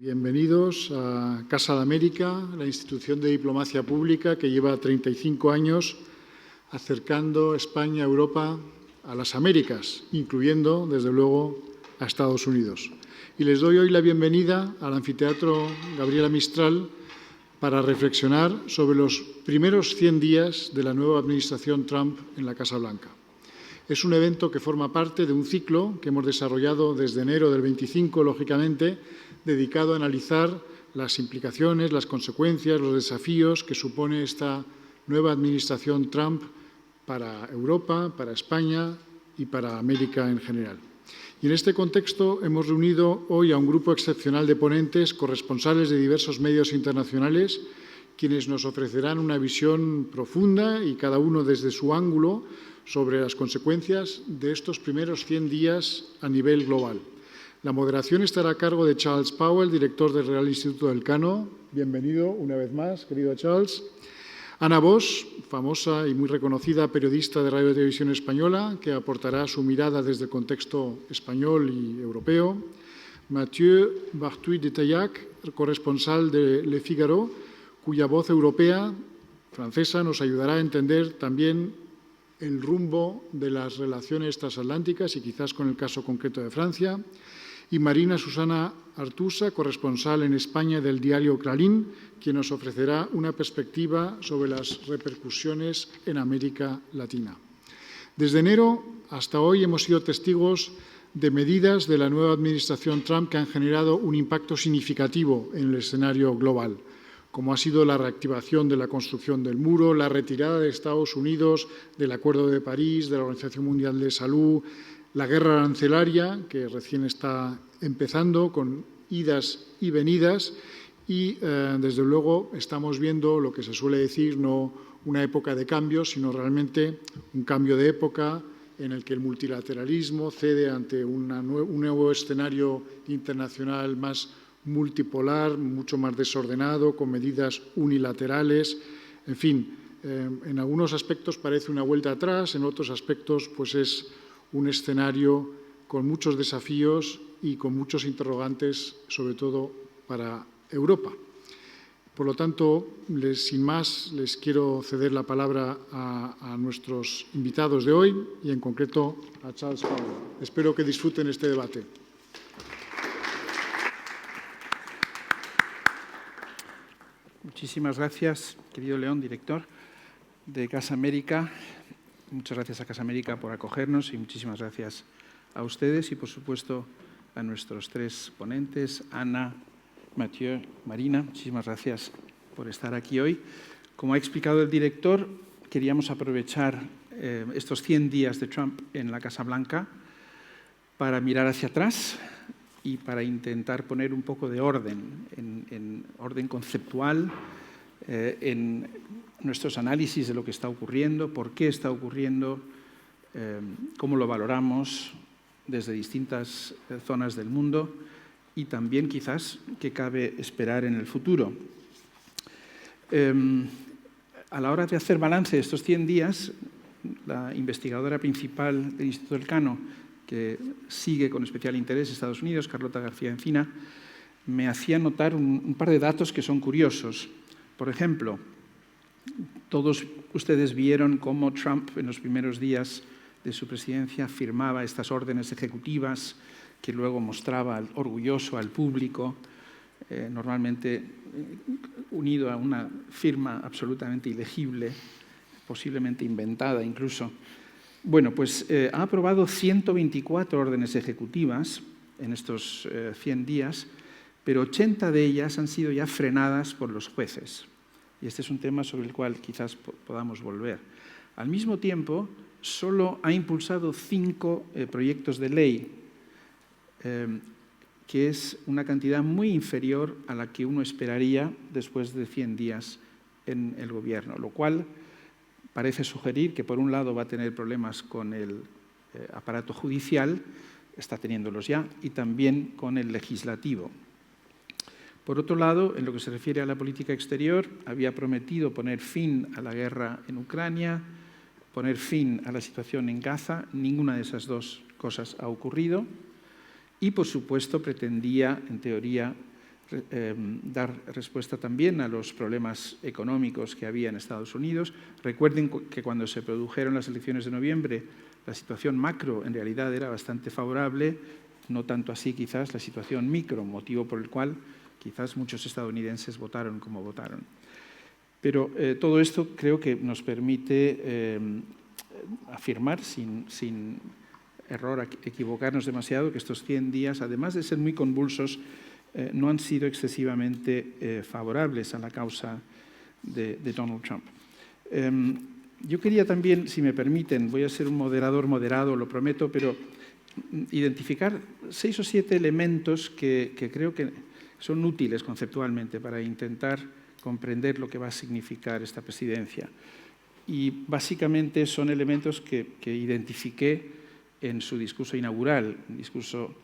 Bienvenidos a Casa de América, la institución de diplomacia pública que lleva 35 años acercando España a Europa, a las Américas, incluyendo, desde luego, a Estados Unidos. Y les doy hoy la bienvenida al anfiteatro Gabriela Mistral para reflexionar sobre los primeros 100 días de la nueva administración Trump en la Casa Blanca. Es un evento que forma parte de un ciclo que hemos desarrollado desde enero del 25, lógicamente, dedicado a analizar las implicaciones, las consecuencias, los desafíos que supone esta nueva administración Trump para Europa, para España y para América en general. Y en este contexto hemos reunido hoy a un grupo excepcional de ponentes, corresponsales de diversos medios internacionales, quienes nos ofrecerán una visión profunda y cada uno desde su ángulo sobre las consecuencias de estos primeros 100 días a nivel global. La moderación estará a cargo de Charles Powell, director del Real Instituto del Cano. Bienvenido una vez más, querido Charles. Ana Bosch, famosa y muy reconocida periodista de Radio y Televisión Española, que aportará su mirada desde el contexto español y europeo. Mathieu Barthuy de Taillac, corresponsal de Le Figaro, cuya voz europea, francesa, nos ayudará a entender también el rumbo de las relaciones transatlánticas y quizás con el caso concreto de Francia. Y Marina Susana Artusa, corresponsal en España del diario Clarín, quien nos ofrecerá una perspectiva sobre las repercusiones en América Latina. Desde enero hasta hoy hemos sido testigos de medidas de la nueva administración Trump que han generado un impacto significativo en el escenario global, como ha sido la reactivación de la construcción del muro, la retirada de Estados Unidos del Acuerdo de París, de la Organización Mundial de Salud, la guerra arancelaria, que recién está empezando con idas y venidas, y desde luego estamos viendo lo que se suele decir, no una época de cambios, sino realmente un cambio de época en el que el multilateralismo cede ante un nuevo escenario internacional más multipolar, mucho más desordenado, con medidas unilaterales. En fin, en algunos aspectos parece una vuelta atrás, en otros aspectos pues es un escenario con muchos desafíos y con muchos interrogantes, sobre todo para Europa. Por lo tanto, sin más, les quiero ceder la palabra a nuestros invitados de hoy y, en concreto, a Charles Powell. Espero que disfruten este debate. Muchísimas gracias, querido León, director de Casa América. Muchas gracias a Casa América por acogernos y muchísimas gracias a ustedes y, por supuesto, a nuestros tres ponentes, Ana, Mathieu, Marina. Muchísimas gracias por estar aquí hoy. Como ha explicado el director, queríamos aprovechar estos 100 días de Trump en la Casa Blanca para mirar hacia atrás y para intentar poner un poco de orden, en orden conceptual, en nuestros análisis de lo que está ocurriendo, por qué está ocurriendo, cómo lo valoramos desde distintas zonas del mundo y también quizás qué cabe esperar en el futuro. A la hora de hacer balance de estos 100 días, la investigadora principal del Instituto del Cano, que sigue con especial interés Estados Unidos, Carlota García Encina, me hacía notar un par de datos que son curiosos. Por ejemplo, todos ustedes vieron cómo Trump en los primeros días de su presidencia firmaba estas órdenes ejecutivas que luego mostraba orgulloso al público, normalmente unido a una firma absolutamente ilegible, posiblemente inventada incluso. Bueno, pues ha aprobado 124 órdenes ejecutivas en estos 100 días, pero 80 de ellas han sido ya frenadas por los jueces. Y este es un tema sobre el cual quizás podamos volver. Al mismo tiempo, solo ha impulsado 5 proyectos de ley, que es una cantidad muy inferior a la que uno esperaría después de 100 días en el gobierno, lo cual parece sugerir que, por un lado, va a tener problemas con el aparato judicial, está teniéndolos ya, y también con el legislativo. Por otro lado, en lo que se refiere a la política exterior, había prometido poner fin a la guerra en Ucrania, poner fin a la situación en Gaza. Ninguna de esas dos cosas ha ocurrido. Y, por supuesto, pretendía, en teoría, dar respuesta también a los problemas económicos que había en Estados Unidos. Recuerden que cuando se produjeron las elecciones de noviembre, la situación macro en realidad era bastante favorable, no tanto así quizás la situación micro, motivo por el cual quizás muchos estadounidenses votaron como votaron. Pero todo esto creo que nos permite afirmar sin error, equivocarnos demasiado, que estos 100 días, además de ser muy convulsos, no han sido excesivamente favorables a la causa de Donald Trump. Yo quería también, si me permiten, voy a ser un moderador moderado, lo prometo, pero identificar 6 o 7 elementos que creo que son útiles conceptualmente para intentar comprender lo que va a significar esta presidencia. Y básicamente son elementos que identifiqué en su discurso inaugural, un discurso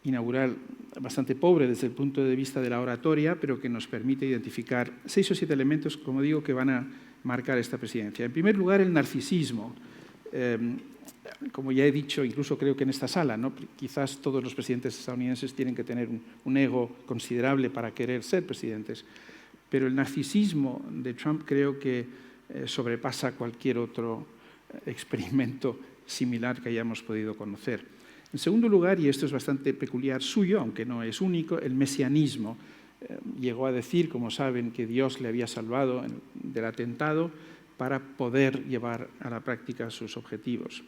inaugural bastante pobre desde el punto de vista de la oratoria, pero que nos permite identificar 6 o 7 elementos, como digo, que van a marcar esta presidencia. En primer lugar, el narcisismo. Como ya he dicho, incluso creo que en esta sala, ¿no? Quizás todos los presidentes estadounidenses tienen que tener un ego considerable para querer ser presidentes, pero el narcisismo de Trump creo que sobrepasa cualquier otro experimento similar que hayamos podido conocer. En segundo lugar, y esto es bastante peculiar suyo, aunque no es único, el mesianismo. Llegó a decir, como saben, que Dios le había salvado del atentado para poder llevar a la práctica sus objetivos.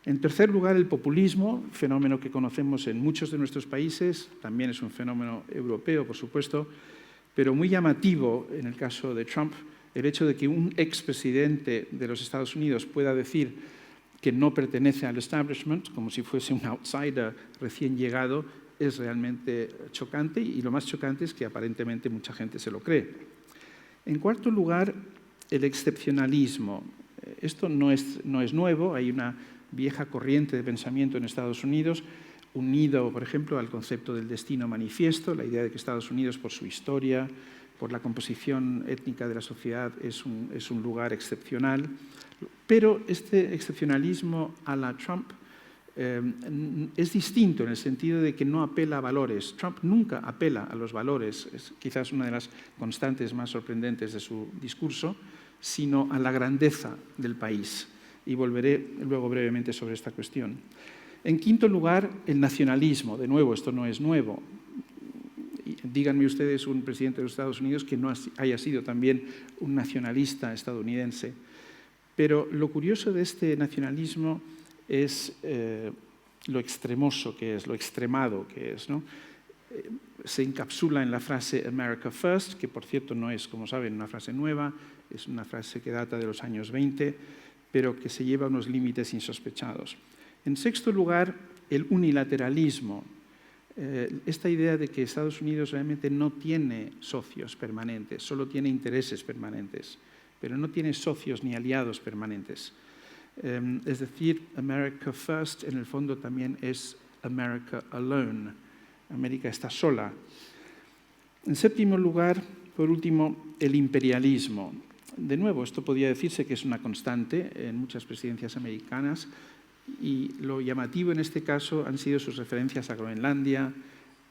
En tercer lugar, el populismo, fenómeno que conocemos en muchos de nuestros países, también es un fenómeno europeo, por supuesto, pero muy llamativo en el caso de Trump, el hecho de que un expresidente de los Estados Unidos pueda decir que no pertenece al establishment, como si fuese un outsider recién llegado, es realmente chocante, y lo más chocante es que aparentemente mucha gente se lo cree. En cuarto lugar, el excepcionalismo. Esto no es nuevo, hay una vieja corriente de pensamiento en Estados Unidos, unido, por ejemplo, al concepto del destino manifiesto, la idea de que Estados Unidos, por su historia, por la composición étnica de la sociedad, es un lugar excepcional. Pero este excepcionalismo a la Trump es distinto en el sentido de que no apela a valores. Trump nunca apela a los valores, es quizás una de las constantes más sorprendentes de su discurso, sino a la grandeza del país. Y volveré luego brevemente sobre esta cuestión. En quinto lugar, el nacionalismo. De nuevo, esto no es nuevo. Díganme ustedes un presidente de los Estados Unidos que no haya sido también un nacionalista estadounidense. Pero lo curioso de este nacionalismo es lo extremoso que es, lo extremado que es, ¿no? Se encapsula en la frase America First, que por cierto no es, como saben, una frase nueva, es una frase que data de los años 20, pero que se lleva a unos límites insospechados. En sexto lugar, el unilateralismo. Esta idea de que Estados Unidos realmente no tiene socios permanentes, solo tiene intereses permanentes, pero no tiene socios ni aliados permanentes. Es decir, America First en el fondo también es America Alone. América está sola. En séptimo lugar, por último, el imperialismo. De nuevo, esto podría decirse que es una constante en muchas presidencias americanas, y lo llamativo en este caso han sido sus referencias a Groenlandia,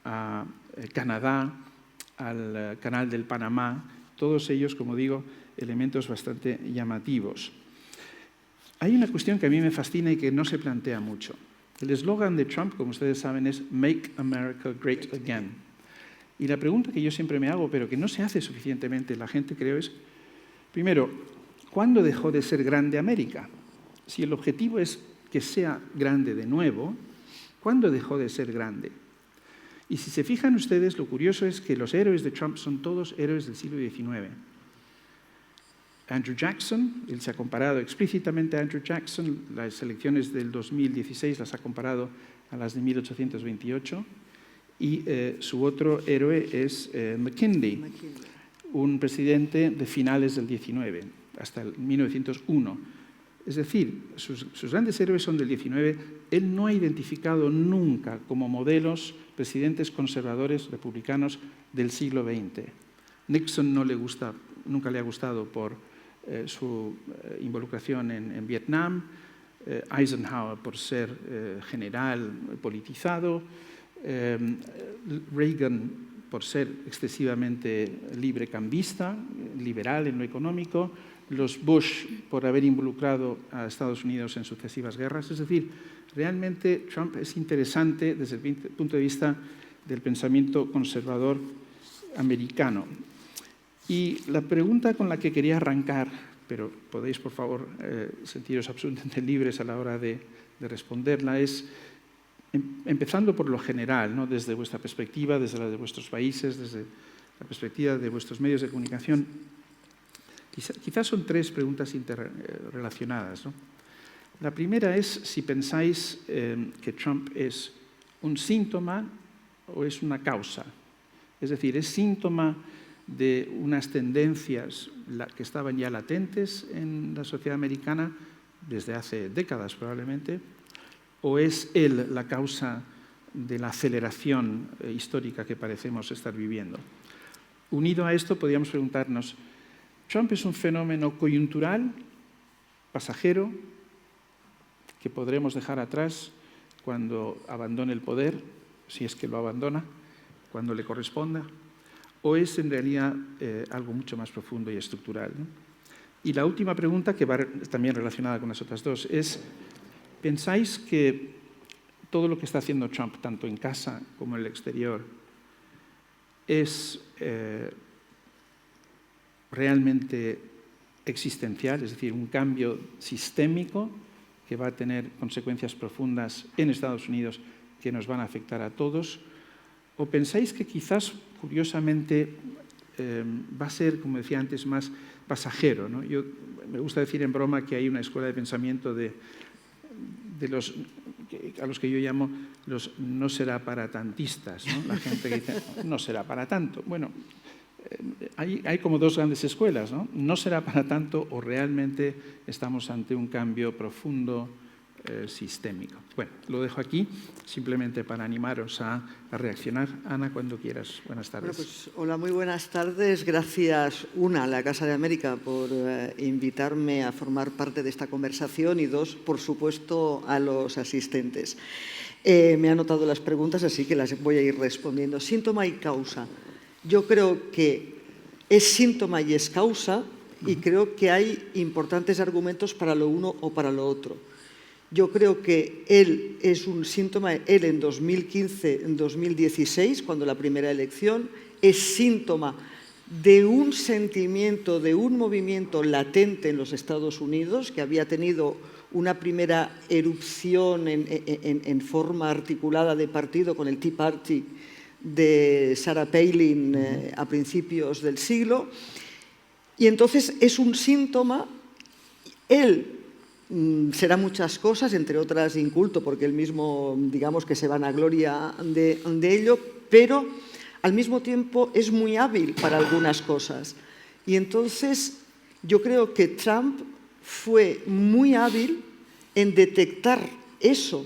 a Canadá, al Canal del Panamá, todos ellos, como digo, elementos bastante llamativos. Hay una cuestión que a mí me fascina y que no se plantea mucho. El eslogan de Trump, como ustedes saben, es Make America Great Again. Y la pregunta que yo siempre me hago, pero que no se hace suficientemente la gente, creo, es, primero, ¿cuándo dejó de ser grande América? Si el objetivo es que sea grande de nuevo, ¿cuándo dejó de ser grande? Y si se fijan ustedes, lo curioso es que los héroes de Trump son todos héroes del siglo XIX. Andrew Jackson, él se ha comparado explícitamente a Andrew Jackson, las elecciones del 2016 las ha comparado a las de 1828, y su otro héroe es McKinley, un presidente de finales del 19, hasta el 1901. Es decir, sus grandes héroes son del 19. Él no ha identificado nunca como modelos presidentes conservadores republicanos del siglo XX. Nixon nunca le ha gustado por su involucración en Vietnam, Eisenhower por ser general politizado, Reagan por ser excesivamente librecambista, liberal en lo económico, los Bush por haber involucrado a Estados Unidos en sucesivas guerras. Es decir, realmente Trump es interesante desde el punto de vista del pensamiento conservador americano. Y la pregunta con la que quería arrancar, pero podéis, por favor, sentiros absolutamente libres a la hora de responderla, es empezando por lo general, ¿no? Desde vuestra perspectiva, desde la de vuestros países, desde la perspectiva de vuestros medios de comunicación. Quizás son tres preguntas interrelacionadas, ¿no? La primera es si pensáis que Trump es un síntoma o es una causa. Es decir, ¿es síntoma de unas tendencias que estaban ya latentes en la sociedad americana desde hace décadas probablemente, o es él la causa de la aceleración histórica que parecemos estar viviendo? Unido a esto, podríamos preguntarnos, ¿Trump es un fenómeno coyuntural, pasajero, que podremos dejar atrás cuando abandone el poder, si es que lo abandona, cuando le corresponda? ¿O es en realidad algo mucho más profundo y estructural, ¿no? Y la última pregunta, que va también relacionada con las otras dos, es, ¿pensáis que todo lo que está haciendo Trump, tanto en casa como en el exterior, es realmente existencial, es decir, un cambio sistémico que va a tener consecuencias profundas en Estados Unidos que nos van a afectar a todos? ¿O pensáis que quizás, curiosamente, va a ser, como decía antes, más pasajero, ¿no? Me gusta decir en broma que hay una escuela de pensamiento de a los que yo llamo los no será para tantistas, ¿no? La gente que dice, no será para tanto. Bueno, hay como dos grandes escuelas, ¿no? No será para tanto o realmente estamos ante un cambio profundo sistémico. Bueno, lo dejo aquí simplemente para animaros a reaccionar. Ana, cuando quieras. Buenas tardes. Bueno, pues, hola, muy buenas tardes. Gracias, una, a la Casa de América por invitarme a formar parte de esta conversación y dos, por supuesto, a los asistentes. Me han anotado las preguntas, así que las voy a ir respondiendo. Síntoma y causa. Yo creo que es síntoma y es causa y creo que hay importantes argumentos para lo uno o para lo otro. Yo creo que él es un síntoma, él en 2015, en 2016, cuando la primera elección, es síntoma de un sentimiento, de un movimiento latente en los Estados Unidos, que había tenido una primera erupción en forma articulada de partido con el Tea Party de Sarah Palin a principios del siglo. Y entonces es un síntoma, él será muchas cosas, entre otras inculto, porque él mismo, digamos que se vanagloria de ello, pero al mismo tiempo es muy hábil para algunas cosas. Y entonces yo creo que Trump fue muy hábil en detectar eso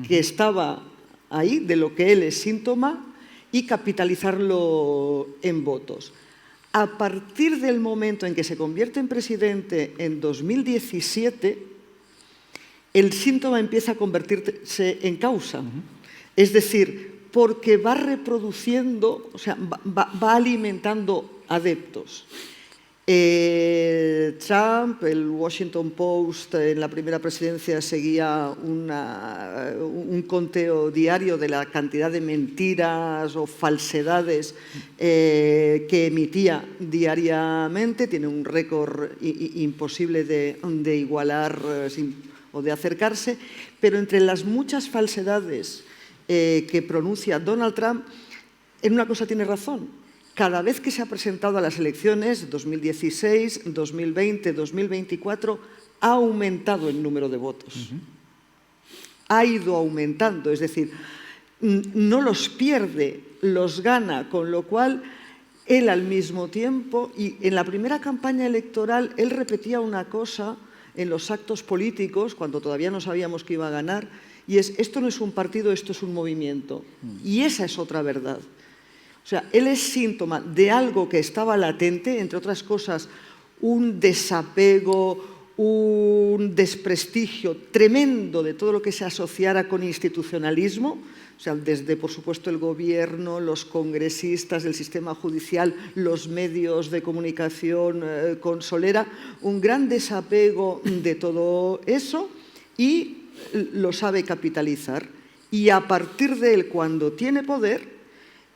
que estaba ahí, de lo que él es síntoma, y capitalizarlo en votos. A partir del momento en que se convierte en presidente en 2017, el síntoma empieza a convertirse en causa. Es decir, porque va reproduciendo, o sea, va alimentando adeptos. Trump, el Washington Post en la primera presidencia seguía un conteo diario de la cantidad de mentiras o falsedades que emitía diariamente. Tiene un récord imposible de igualar o de acercarse, pero entre las muchas falsedades que pronuncia Donald Trump, en una cosa tiene razón. Cada vez que se ha presentado a las elecciones, 2016, 2020, 2024, ha aumentado el número de votos. Ha ido aumentando, es decir, no los pierde, los gana, con lo cual él al mismo tiempo, y en la primera campaña electoral, él repetía una cosa en los actos políticos, cuando todavía no sabíamos que iba a ganar, y es, esto no es un partido, esto es un movimiento. Y esa es otra verdad. O sea, él es síntoma de algo que estaba latente, entre otras cosas, un desapego, un desprestigio tremendo de todo lo que se asociara con institucionalismo, o sea, desde, por supuesto, el gobierno, los congresistas, el sistema judicial, los medios de comunicación con Solera, un gran desapego de todo eso y lo sabe capitalizar. Y a partir de él, cuando tiene poder,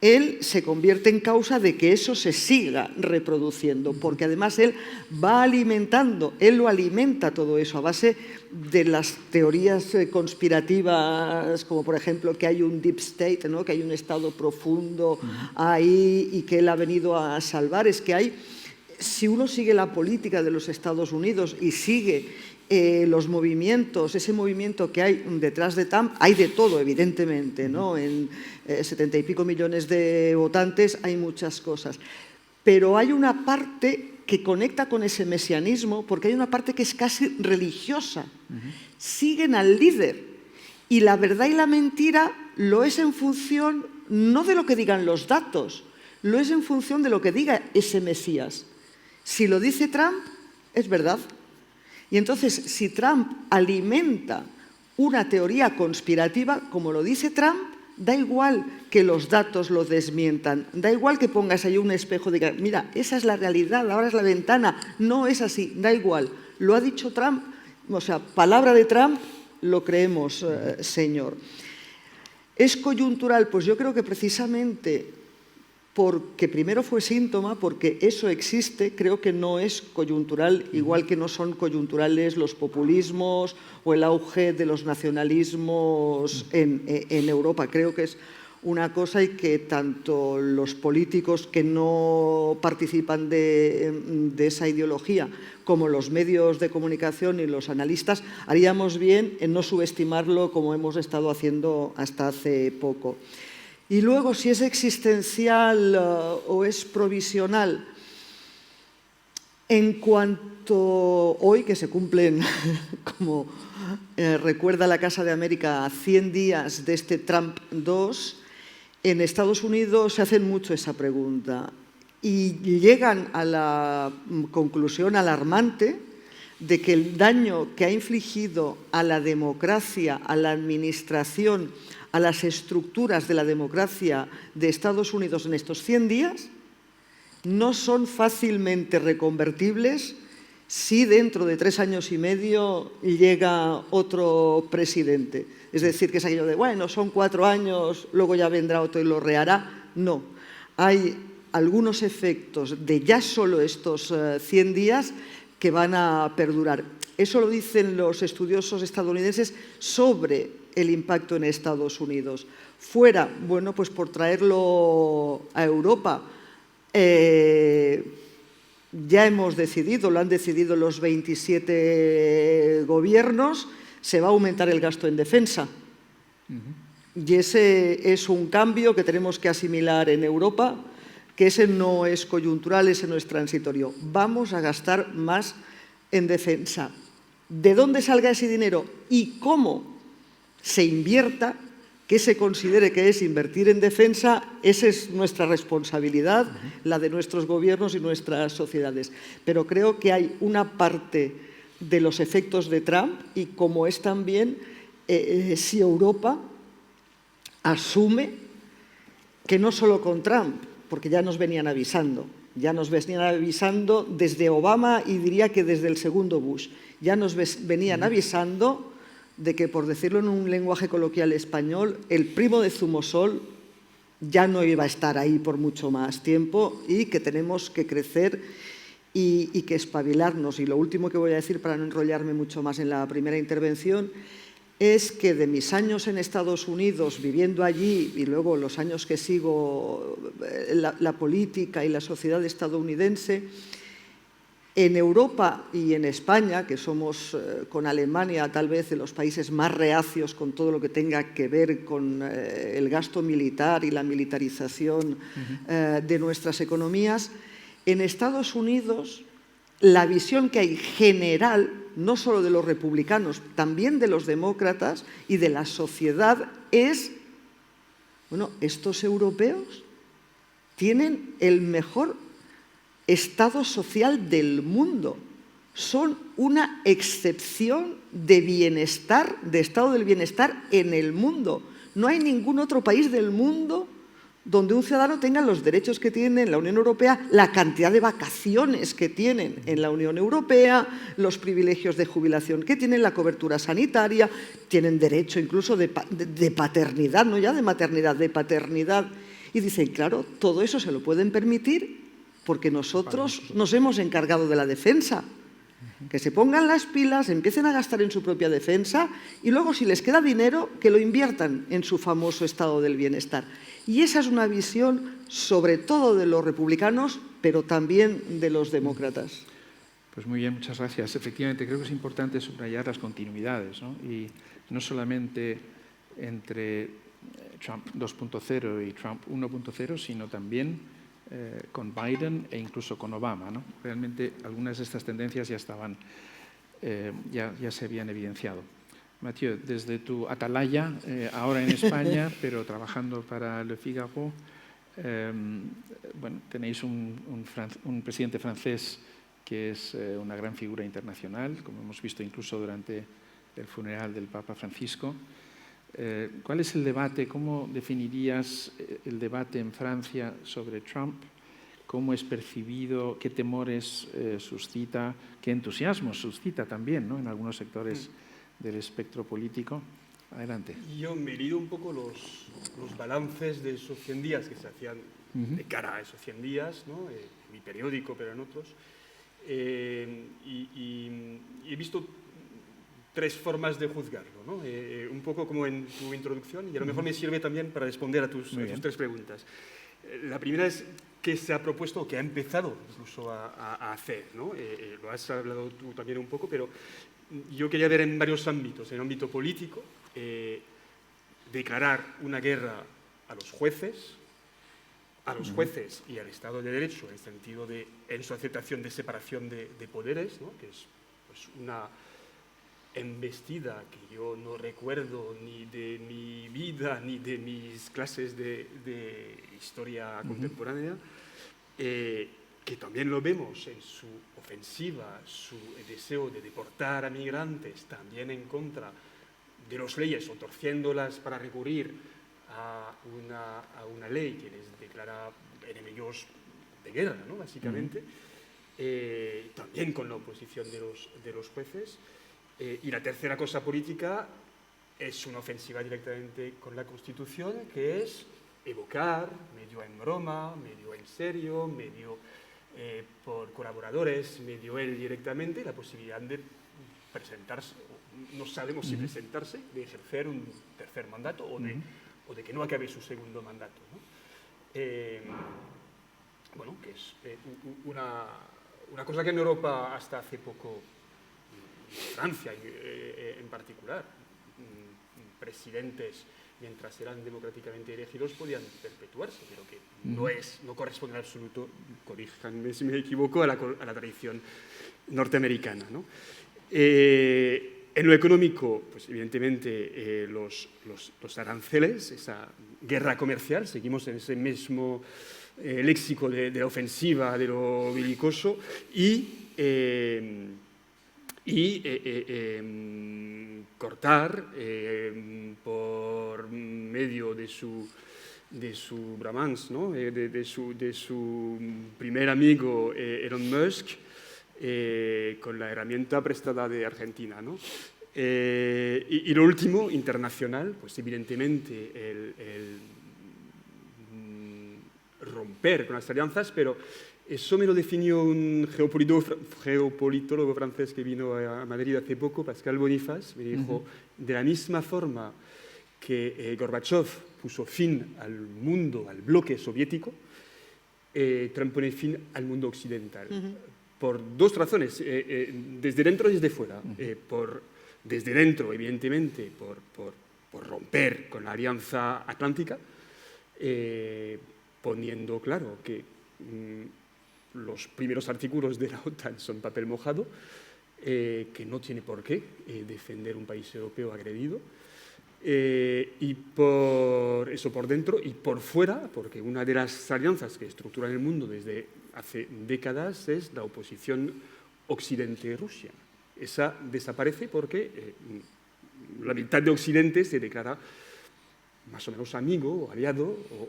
él se convierte en causa de que eso se siga reproduciendo, porque además él va alimentando, él lo alimenta todo eso a base de las teorías conspirativas, como por ejemplo que hay un deep state, ¿no? Que hay un estado profundo ahí y que él ha venido a salvar. Es que hay, si uno sigue la política de los Estados Unidos y sigue los movimientos, ese movimiento que hay detrás de Trump, hay de todo, evidentemente, ¿no? En 70 y pico millones de votantes hay muchas cosas. Pero hay una parte que conecta con ese mesianismo, porque hay una parte que es casi religiosa. Siguen al líder. Y la verdad y la mentira lo es en función, no de lo que digan los datos, lo es en función de lo que diga ese Mesías. Si lo dice Trump, es verdad. Y entonces, si Trump alimenta una teoría conspirativa, como lo dice Trump, da igual que los datos lo desmientan, da igual que pongas ahí un espejo y digas, mira, esa es la realidad, ahora es la ventana, no es así, da igual. Lo ha dicho Trump, o sea, palabra de Trump, lo creemos, señor. ¿Es coyuntural? Pues yo creo que precisamente porque primero fue síntoma, porque eso existe, creo que no es coyuntural, igual que no son coyunturales los populismos o el auge de los nacionalismos en Europa. Creo que es una cosa y que tanto los políticos que no participan de esa ideología como los medios de comunicación y los analistas haríamos bien en no subestimarlo como hemos estado haciendo hasta hace poco. Y luego, si es existencial o es provisional, en cuanto hoy, que se cumplen, como recuerda la Casa de América, 100 días de este Trump 2, en Estados Unidos se hacen mucho esa pregunta y llegan a la conclusión alarmante de que el daño que ha infligido a la democracia, a la administración, a las estructuras de la democracia de Estados Unidos en estos 100 días no son fácilmente reconvertibles si dentro de 3 años y medio llega otro presidente. Es decir, que es aquello de, bueno, son 4 años, luego ya vendrá otro y lo rehará. No, hay algunos efectos de ya solo estos 100 días que van a perdurar. Eso lo dicen los estudiosos estadounidenses sobre el impacto en Estados Unidos. Fuera, bueno, pues por traerlo a Europa, ya hemos decidido, lo han decidido los 27 gobiernos, se va a aumentar el gasto en defensa. Y ese es un cambio que tenemos que asimilar en Europa, que ese no es coyuntural, ese no es transitorio. Vamos a gastar más en defensa. ¿De dónde salga ese dinero y cómo se invierta, que se considere que es invertir en defensa? Esa es nuestra responsabilidad, la de nuestros gobiernos y nuestras sociedades. Pero creo que hay una parte de los efectos de Trump y como es también si Europa asume que no solo con Trump, porque ya nos venían avisando desde Obama y diría que desde el segundo Bush, ya nos venían avisando de que, por decirlo en un lenguaje coloquial español, el primo de Zumosol ya no iba a estar ahí por mucho más tiempo y que tenemos que crecer y que espabilarnos. Y lo último que voy a decir, para no enrollarme mucho más en la primera intervención, es que de mis años en Estados Unidos, viviendo allí, y luego los años que sigo la política y la sociedad estadounidense, en Europa y en España, que somos con Alemania tal vez de los países más reacios con todo lo que tenga que ver con el gasto militar y la militarización de nuestras economías, en Estados Unidos la visión que hay general, no solo de los republicanos, también de los demócratas y de la sociedad es, bueno, estos europeos tienen el mejor Estado social del mundo. son una excepción de bienestar, de estado del bienestar en el mundo. No hay ningún otro país del mundo donde un ciudadano tenga los derechos que tiene en la Unión Europea, la cantidad de vacaciones que tienen en la Unión Europea, los privilegios de jubilación que tienen, la cobertura sanitaria, tienen derecho incluso de paternidad, no ya de maternidad, de paternidad. Y dicen, claro, todo eso se lo pueden permitir porque nosotros nos hemos encargado de la defensa. Que se pongan las pilas, empiecen a gastar en su propia defensa y luego, si les queda dinero, que lo inviertan en su famoso estado del bienestar. Y esa es una visión sobre todo de los republicanos, pero también de los demócratas. Pues muy bien, muchas gracias. Efectivamente, creo que es importante subrayar las continuidades, ¿no? Y no solamente entre Trump 2.0 y Trump 1.0, sino también con Biden e incluso con Obama, ¿no? Realmente algunas de estas tendencias ya estaban, ya se habían evidenciado. Mathieu, desde tu atalaya, ahora en España, pero trabajando para Le Figaro, bueno, tenéis un presidente francés que es una gran figura internacional, como hemos visto incluso durante el funeral del Papa Francisco. ¿Cuál es el debate? ¿Cómo definirías el debate en Francia sobre Trump? ¿Cómo es percibido? ¿Qué temores suscita? ¿Qué entusiasmo suscita también, ¿no?, en algunos sectores del espectro político? Adelante. Yo me he leído un poco los balances de esos 100 días que se hacían de cara a esos 100 días, ¿no?, en mi periódico, pero en otros, y he visto tres formas de juzgarlo, ¿no? Un poco como en tu introducción, y a lo mejor me sirve también para responder a tus tres preguntas. La primera es qué se ha propuesto o qué ha empezado incluso a hacer, ¿no? Lo has hablado tú también un poco, pero yo quería ver en varios ámbitos. En el ámbito político, declarar una guerra a los jueces y al Estado de Derecho, en el sentido de en su aceptación de separación de poderes, ¿no?, que es pues, una embestida que yo no recuerdo ni de mi vida ni de mis clases de historia contemporánea, que también lo vemos en su ofensiva, su deseo de deportar a migrantes, también en contra de las leyes o torciéndolas para recurrir a una ley que les declara enemigos de guerra, ¿no?, básicamente, también con la oposición de los jueces. Y la tercera cosa política es una ofensiva directamente con la Constitución, que es evocar, medio en broma, medio en serio, medio por colaboradores, medio él directamente, la posibilidad de presentarse, no sabemos si presentarse, de ejercer un tercer mandato o de que no acabe su segundo mandato, ¿no? Bueno, que es una cosa que en Europa hasta hace poco, Francia en particular, presidentes, mientras eran democráticamente elegidos, podían perpetuarse, pero que no corresponde en absoluto, corríjanme si me equivoco, a la tradición norteamericana, ¿no? En lo económico, pues evidentemente los aranceles, esa guerra comercial, seguimos en ese mismo léxico de ofensiva, de lo belicoso, y cortar por medio de su bromance, ¿no?, de su primer amigo Elon Musk, con la herramienta prestada de Argentina, ¿no? Y lo último, internacional, pues evidentemente el romper con las alianzas, pero eso me lo definió un geopolitólogo francés que vino a Madrid hace poco, Pascal Boniface. Me dijo, de la misma forma que Gorbachev puso fin al mundo, al bloque soviético, Trump pone fin al mundo occidental. Por dos razones, desde dentro y desde fuera. Desde dentro, evidentemente, por romper con la Alianza Atlántica, poniendo claro que los primeros artículos de la OTAN son papel mojado, que no tiene por qué defender un país europeo agredido, y por eso por dentro y por fuera, porque una de las alianzas que estructuran el mundo desde hace décadas es la oposición Occidente Rusia. Esa desaparece porque la mitad de Occidente se declara más o menos amigo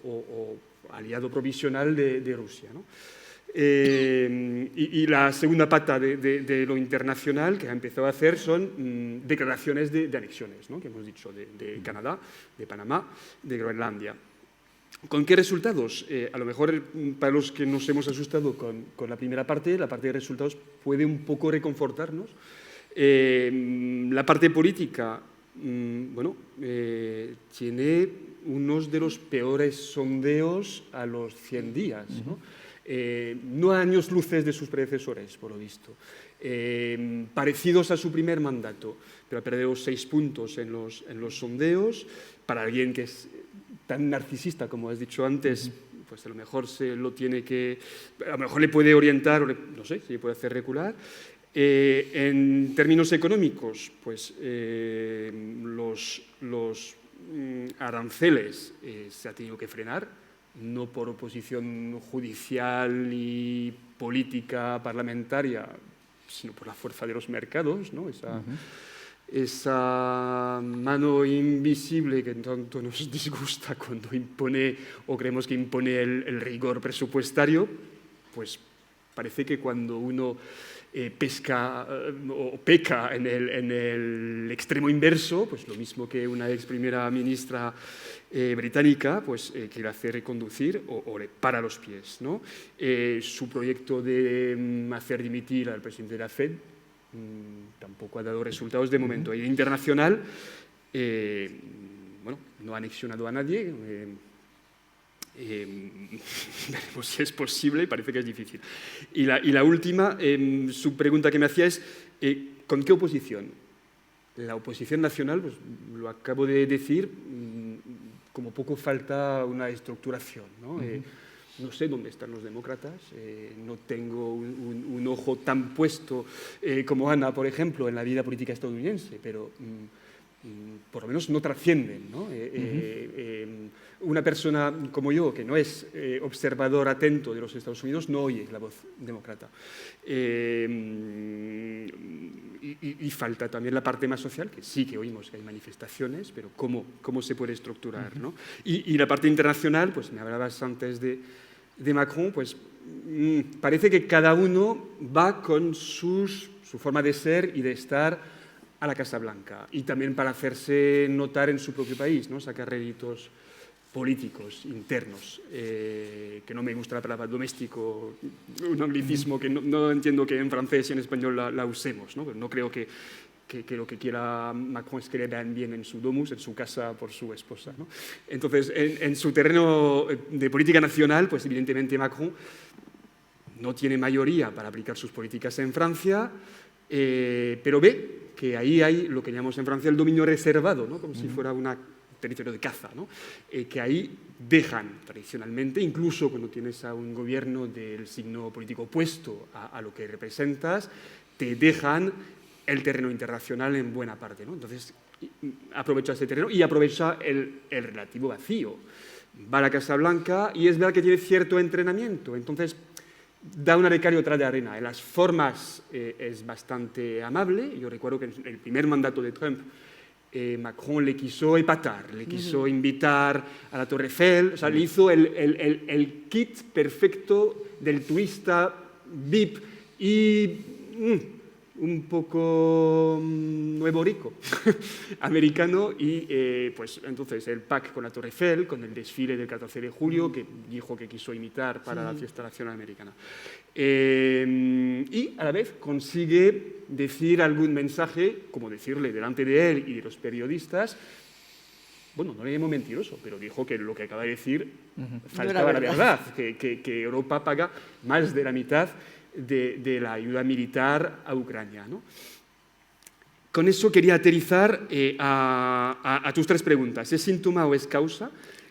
o aliado provisional de Rusia, ¿no? Y la segunda pata de lo internacional que ha empezado a hacer son declaraciones de anexiones, ¿no? Que hemos dicho, de Canadá, de Panamá, de Groenlandia. ¿Con qué resultados? A lo mejor para los que nos hemos asustado con la primera parte, la parte de resultados puede un poco reconfortarnos. La parte política, bueno, tiene unos de los peores sondeos a los 100 días, ¿no? No a años luces de sus predecesores, por lo visto. Parecidos a su primer mandato, pero ha perdido 6 puntos en los sondeos. Para alguien que es tan narcisista, como has dicho antes, pues a lo mejor se lo tiene que... A lo mejor le puede orientar, o no sé, si le puede hacer recular. En términos económicos, pues los aranceles se ha tenido que frenar, no por oposición judicial y política parlamentaria, sino por la fuerza de los mercados, ¿no? Esa mano invisible que tanto nos disgusta cuando impone, o creemos que impone el rigor presupuestario, pues parece que cuando uno pesca o peca en el extremo inverso, pues lo mismo que una ex primera ministra británica, pues quiere hacer reconducir o le para los pies, ¿no? Su proyecto de hacer dimitir al presidente de la FED tampoco ha dado resultados de momento. Y internacional, bueno, no ha anexionado a nadie. Veremos si es posible, parece que es difícil. Y la última, su pregunta que me hacía es, ¿con qué oposición? La oposición nacional, pues lo acabo de decir, como poco falta una estructuración, ¿no? No sé dónde están los demócratas, no tengo un ojo tan puesto como Ana, por ejemplo, en la vida política estadounidense, pero por lo menos no trascienden, ¿no? Una persona como yo, que no es observador atento de los Estados Unidos, no oye la voz demócrata. Y falta también la parte más social, que sí que oímos que hay manifestaciones, pero ¿cómo se puede estructurar, ¿no? Y la parte internacional, pues me hablabas antes de Macron, pues parece que cada uno va con su forma de ser y de estar a la Casa Blanca, y también para hacerse notar en su propio país, ¿no? Sacar réditos políticos internos, que no me gusta la palabra doméstico, un anglicismo que no entiendo que en francés y en español la usemos, ¿no? Pero no creo que lo que quiera Macron es que le vean bien en su domus, en su casa por su esposa, ¿no? Entonces, en su terreno de política nacional, pues evidentemente Macron no tiene mayoría para aplicar sus políticas en Francia, pero ve que ahí hay lo que llamamos en Francia el dominio reservado, ¿no? Como si fuera un territorio de caza, ¿no? Que ahí dejan tradicionalmente, incluso cuando tienes a un gobierno del signo político opuesto a lo que representas, te dejan el terreno internacional en buena parte, ¿no? Entonces, aprovecha ese terreno y aprovecha el relativo vacío. Va a la Casa Blanca y es verdad que tiene cierto entrenamiento, entonces da una de cal y otra de arena. En las formas es bastante amable. Yo recuerdo que en el primer mandato de Trump Macron le quiso epatar, le quiso invitar a la Torre Eiffel, o sea, le hizo el kit perfecto del turista VIP y un poco nuevo rico americano, y pues entonces el pack con la Torre Eiffel, con el desfile del 14 de julio que dijo que quiso imitar para la fiesta nacional americana, y a la vez consigue decir algún mensaje, como decirle delante de él y de los periodistas, bueno, no le llamo mentiroso, pero dijo que lo que acaba de decir faltaba la verdad, que Europa paga más de la mitad de la ayuda militar a Ucrania, ¿no? Con eso quería aterrizar a tus 3 preguntas. ¿Es síntoma o es causa?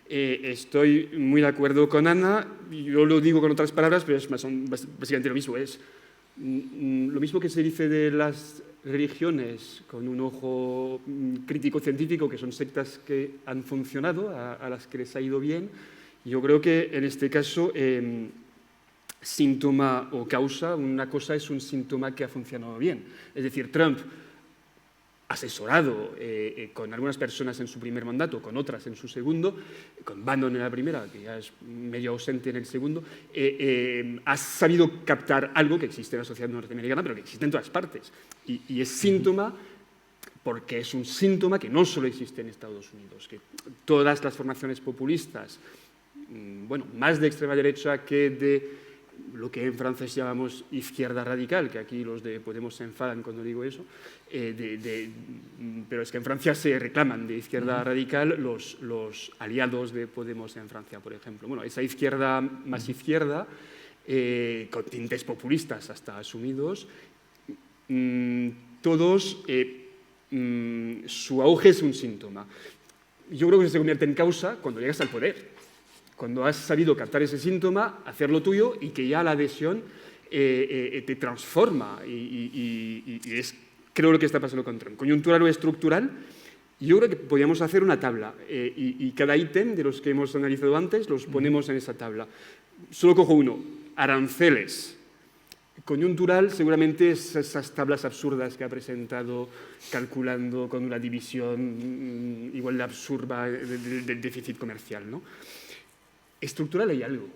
Estoy muy de acuerdo con Ana. Yo lo digo con otras palabras, pero son básicamente lo mismo. Es lo mismo que se dice de las religiones con un ojo crítico-científico, que son sectas que han funcionado, a las que les ha ido bien. Yo creo que en este caso síntoma o causa, una cosa es un síntoma que ha funcionado bien. Es decir, Trump, asesorado con algunas personas en su primer mandato, con otras en su segundo, con Bannon en la primera, que ya es medio ausente en el segundo, ha sabido captar algo que existe en la sociedad norteamericana, pero que existe en todas partes. Y es síntoma, porque es un síntoma que no solo existe en Estados Unidos, que todas las formaciones populistas, bueno, más de extrema derecha que de lo que en francés llamamos izquierda radical, que aquí los de Podemos se enfadan cuando digo eso, pero es que en Francia se reclaman de izquierda radical los aliados de Podemos en Francia, por ejemplo. Bueno, esa izquierda más izquierda, con tintes populistas hasta asumidos, todos, su auge es un síntoma. Yo creo que se convierte en causa cuando llegas al poder. Cuando has sabido captar ese síntoma, hacerlo tuyo y que ya la adhesión te transforma. Y es, creo, lo que está pasando con Trump. Coyuntural o estructural, yo creo que podríamos hacer una tabla y cada ítem de los que hemos analizado antes los ponemos en esa tabla. Solo cojo uno, aranceles. Coyuntural, seguramente esas tablas absurdas que ha presentado calculando con una división igual de absurda del déficit comercial, ¿no? Estructural hay algo.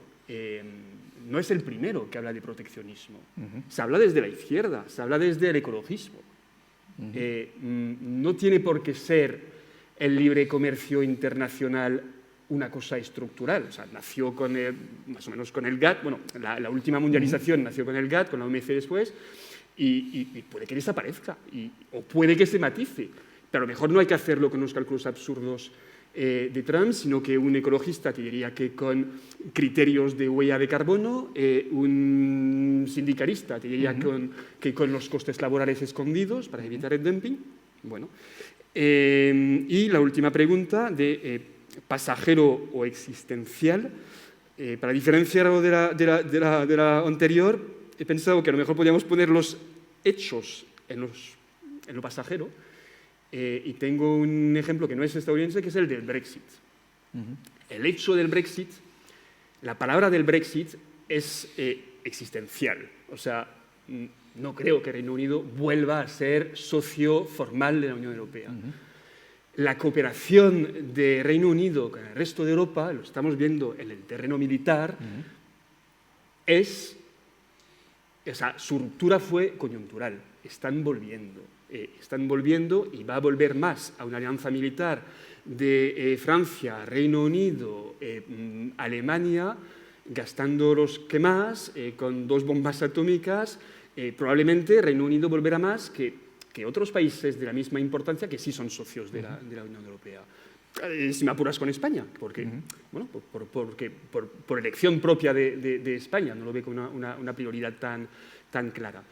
No es el primero que habla de proteccionismo. Se habla desde la izquierda, se habla desde el ecologismo. No tiene por qué ser el libre comercio internacional una cosa estructural. O sea, nació con más o menos con el GATT, bueno, la última mundialización nació con el GATT, con la OMC después, y puede que desaparezca, o puede que se matice. Pero a lo mejor no hay que hacerlo con unos cálculos absurdos de Trump, sino que un ecologista te diría que con criterios de huella de carbono, un sindicalista te diría que con los costes laborales escondidos para evitar el dumping. Bueno, y la última pregunta de pasajero o existencial. Para diferenciarlo de la anterior, he pensado que a lo mejor podríamos poner los hechos en lo pasajero. Y tengo un ejemplo que no es estadounidense, que es el del Brexit. El hecho del Brexit, la palabra del Brexit es existencial. O sea, no creo que Reino Unido vuelva a ser socio formal de la Unión Europea. La cooperación de Reino Unido con el resto de Europa, lo estamos viendo en el terreno militar, esa su ruptura fue coyuntural. Están volviendo y va a volver más a una alianza militar de Francia, Reino Unido, Alemania, gastando los que más, con 2 bombas atómicas. Probablemente Reino Unido volverá más que otros países de la misma importancia que sí son socios de la Unión Europea. Si me apuras con España, porque, bueno, por elección propia de España, no lo ve como una prioridad tan clara.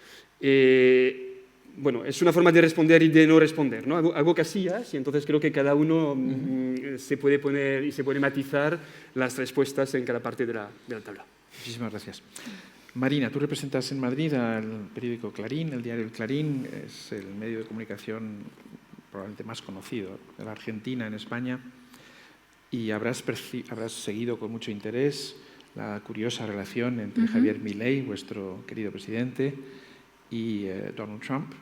Bueno, es una forma de responder y de no responder, ¿no? Hago casillas y entonces creo que cada uno se puede poner y se puede matizar las respuestas en cada parte de la tabla. Muchísimas gracias. Marina, tú representas en Madrid al periódico Clarín, el diario El Clarín, es el medio de comunicación probablemente más conocido de la Argentina en España, y habrás seguido con mucho interés la curiosa relación entre Javier Milei, vuestro querido presidente, y Donald Trump,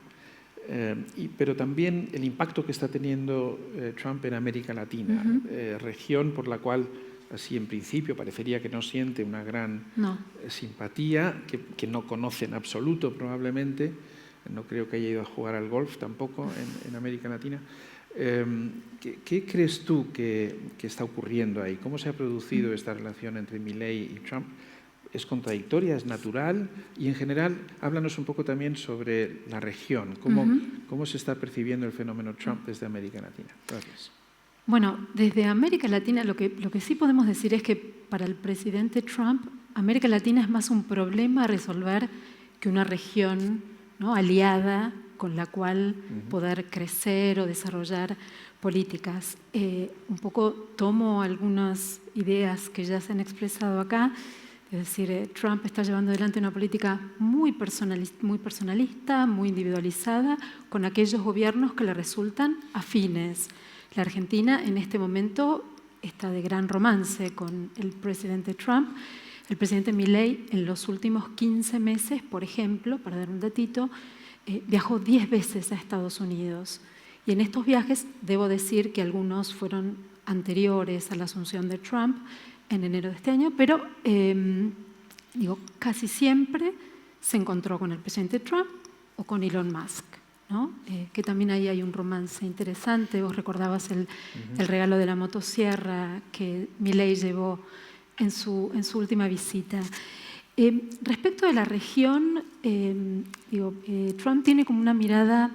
pero también el impacto que está teniendo Trump en América Latina, región por la cual, así en principio, parecería que no siente una gran simpatía, que no conoce en absoluto probablemente. No creo que haya ido a jugar al golf tampoco en América Latina. ¿Qué crees tú que está ocurriendo ahí? ¿Cómo se ha producido esta relación entre Milei y Trump? ¿Es contradictoria? ¿Es natural? Y en general, háblanos un poco también sobre la región. ¿Cómo se está percibiendo el fenómeno Trump desde América Latina? Gracias. Bueno, desde América Latina lo que sí podemos decir es que para el presidente Trump, América Latina es más un problema a resolver que una región, ¿no?, aliada con la cual poder crecer o desarrollar políticas. Un poco tomo algunas ideas que ya se han expresado acá, es decir, Trump está llevando adelante una política muy personalista, muy individualizada, con aquellos gobiernos que le resultan afines. La Argentina en este momento está de gran romance con el presidente Trump, El presidente Milei en los últimos 15 meses, por ejemplo, para dar un datito, viajó 10 veces a Estados Unidos. Y en estos viajes, debo decir que algunos fueron anteriores a la asunción de Trump en enero de este año, pero casi siempre se encontró con el presidente Trump o con Elon Musk, ¿no? Que también ahí hay un romance interesante. Vos recordabas el regalo de la motosierra que Milei llevó en su última visita. Respecto de la región, Trump tiene como una mirada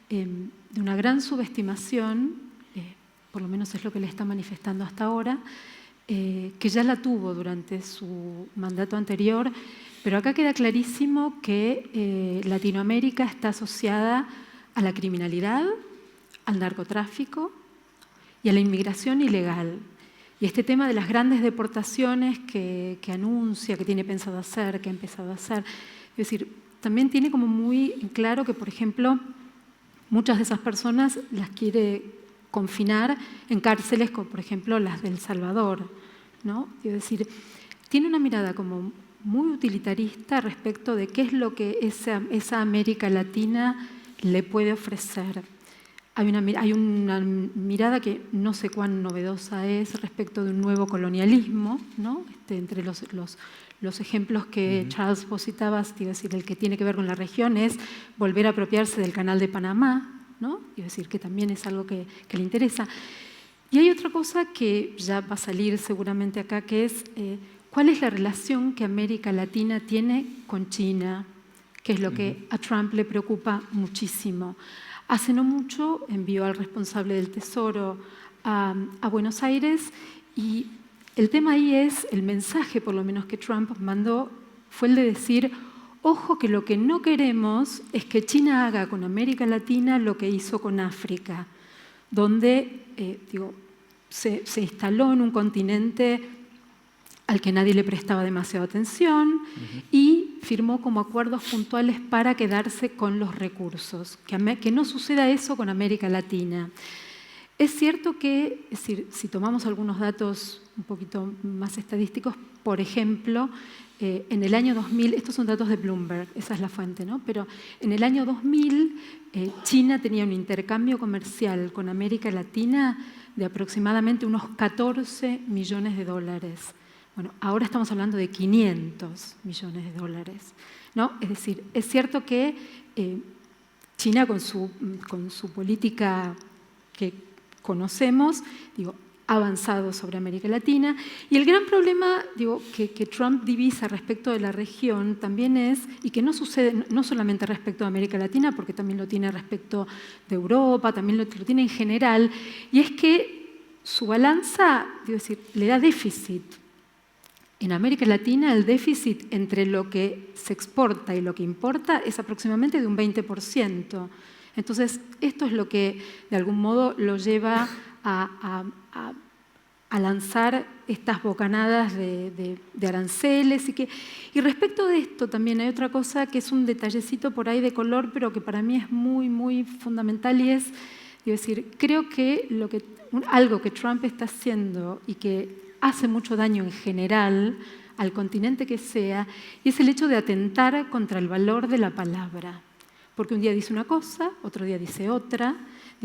de una gran subestimación, por lo menos es lo que le está manifestando hasta ahora, que ya la tuvo durante su mandato anterior, pero acá queda clarísimo que Latinoamérica está asociada a la criminalidad, al narcotráfico y a la inmigración ilegal. Y este tema de las grandes deportaciones que anuncia, que tiene pensado hacer, que ha empezado a hacer, es decir, también tiene como muy claro que, por ejemplo, muchas de esas personas las quiere confinar en cárceles como, por ejemplo, las de El Salvador, ¿no? Es decir, tiene una mirada como muy utilitarista respecto de qué es lo que esa América Latina le puede ofrecer. Hay una mirada que no sé cuán novedosa es respecto de un nuevo colonialismo, ¿no? Entre los ejemplos que Charles vos citabas, es decir, el que tiene que ver con la región es volver a apropiarse del Canal de Panamá, ¿no? Es decir, que también es algo que le interesa. Y hay otra cosa que ya va a salir seguramente acá, que es cuál es la relación que América Latina tiene con China, que es lo que a Trump le preocupa muchísimo. Hace no mucho envió al responsable del Tesoro a Buenos Aires y el tema ahí es, el mensaje por lo menos que Trump mandó, fue el de decir, ojo que lo que no queremos es que China haga con América Latina lo que hizo con África, donde se instaló en un continente al que nadie le prestaba demasiada atención y firmó como acuerdos puntuales para quedarse con los recursos. Que no suceda eso con América Latina. Es cierto que, es decir, si tomamos algunos datos un poquito más estadísticos, por ejemplo, en el año 2000, estos son datos de Bloomberg, esa es la fuente, ¿no? Pero en el año 2000 China tenía un intercambio comercial con América Latina de aproximadamente unos 14 millones de dólares. Bueno, ahora estamos hablando de 500 millones de dólares, ¿no? Es decir, es cierto que China con su política que conocemos, ha avanzado sobre América Latina. Y el gran problema que Trump divisa respecto de la región también es, y que no sucede no solamente respecto de América Latina, porque también lo tiene respecto de Europa, también lo tiene en general, y es que su balanza, le da déficit. En América Latina el déficit entre lo que se exporta y lo que importa es aproximadamente de un 20%. Entonces, esto es lo que de algún modo lo lleva a lanzar estas bocanadas de aranceles. Y respecto de esto también hay otra cosa que es un detallecito por ahí de color, pero que para mí es muy, muy fundamental y es, creo que algo que Trump está haciendo y que hace mucho daño en general al continente que sea, y es el hecho de atentar contra el valor de la palabra. Porque un día dice una cosa, otro día dice otra.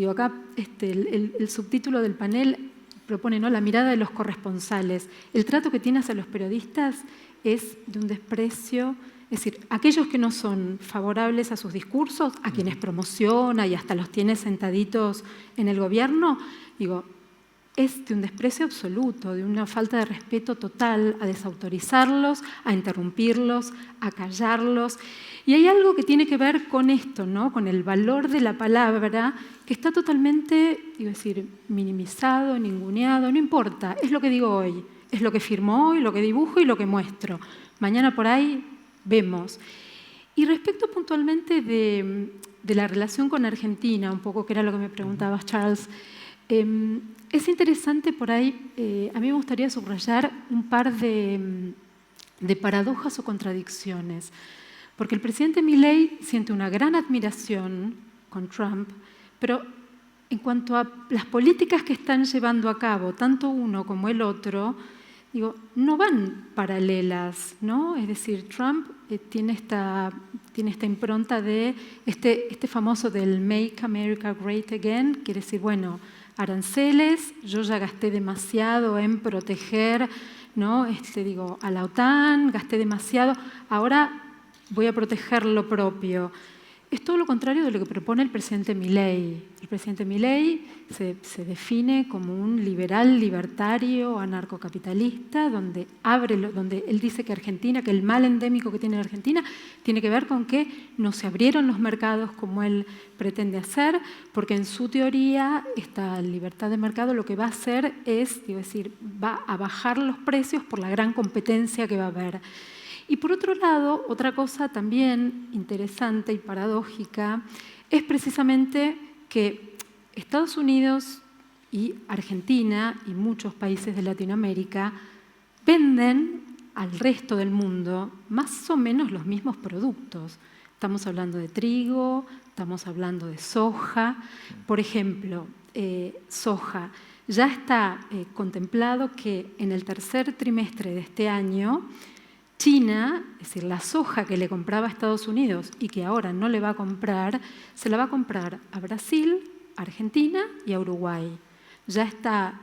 Acá el subtítulo del panel propone, ¿no?, la mirada de los corresponsales. El trato que tiene hacia los periodistas es de un desprecio. Es decir, aquellos que no son favorables a sus discursos, a quienes promociona y hasta los tiene sentaditos en el gobierno, es de un desprecio absoluto, de una falta de respeto total, a desautorizarlos, a interrumpirlos, a callarlos. Y hay algo que tiene que ver con esto, ¿no?, con el valor de la palabra, que está totalmente, minimizado, ninguneado, no importa, es lo que digo hoy, es lo que firmo hoy, lo que dibujo y lo que muestro. Mañana por ahí vemos. Y respecto puntualmente de la relación con Argentina, un poco que era lo que me preguntabas, Charles, es interesante por ahí, a mí me gustaría subrayar un par de paradojas o contradicciones, porque el presidente Milei siente una gran admiración con Trump, pero en cuanto a las políticas que están llevando a cabo, tanto uno como el otro, digo, no van paralelas, ¿no? Es decir, Trump tiene esta impronta de este famoso del Make America Great Again, quiere decir, bueno, aranceles, yo ya gasté demasiado en proteger, ¿no? A la OTAN, gasté demasiado, ahora voy a proteger lo propio. Es todo lo contrario de lo que propone el presidente Milei. El presidente Milei se define como un liberal, libertario, anarcocapitalista, donde él dice que Argentina, que el mal endémico que tiene Argentina, tiene que ver con que no se abrieron los mercados como él pretende hacer, porque en su teoría esta libertad de mercado lo que va a hacer es, va a bajar los precios por la gran competencia que va a haber. Y por otro lado, otra cosa también interesante y paradójica es precisamente que Estados Unidos y Argentina y muchos países de Latinoamérica venden al resto del mundo más o menos los mismos productos. Estamos hablando de trigo, estamos hablando de soja. Por ejemplo, soja. Ya está contemplado que en el tercer trimestre de este año China, es decir, la soja que le compraba a Estados Unidos y que ahora no le va a comprar, se la va a comprar a Brasil, a Argentina y a Uruguay. Ya está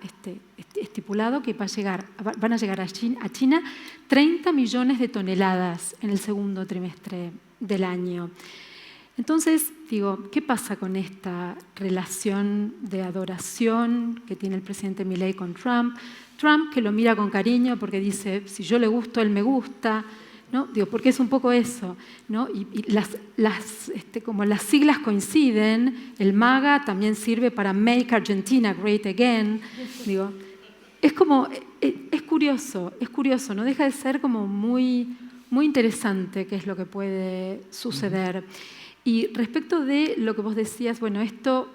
estipulado que van a llegar a China 30 millones de toneladas en el segundo trimestre del año. Entonces, ¿qué pasa con esta relación de adoración que tiene el presidente Milei con Trump? Trump, que lo mira con cariño porque dice, si yo le gusto, él me gusta, ¿no? Porque es un poco eso, ¿no? Y como las siglas coinciden, el MAGA también sirve para Make Argentina Great Again. Es curioso, no deja de ser como muy, muy interesante qué es lo que puede suceder. Y respecto de lo que vos decías, bueno, esto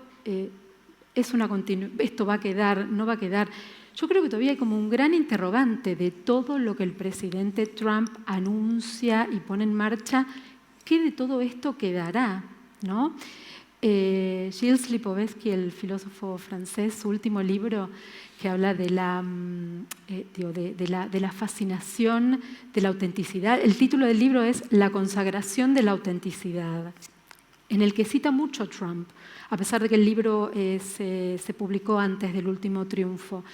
va a quedar, no va a quedar. Yo creo que todavía hay como un gran interrogante de todo lo que el presidente Trump anuncia y pone en marcha. ¿Qué de todo esto quedará? ¿No? Gilles Lipovetsky, el filósofo francés, su último libro, que habla de la fascinación de la autenticidad. El título del libro es La consagración de la autenticidad, en el que cita mucho a Trump, a pesar de que el libro se publicó antes del último triunfo,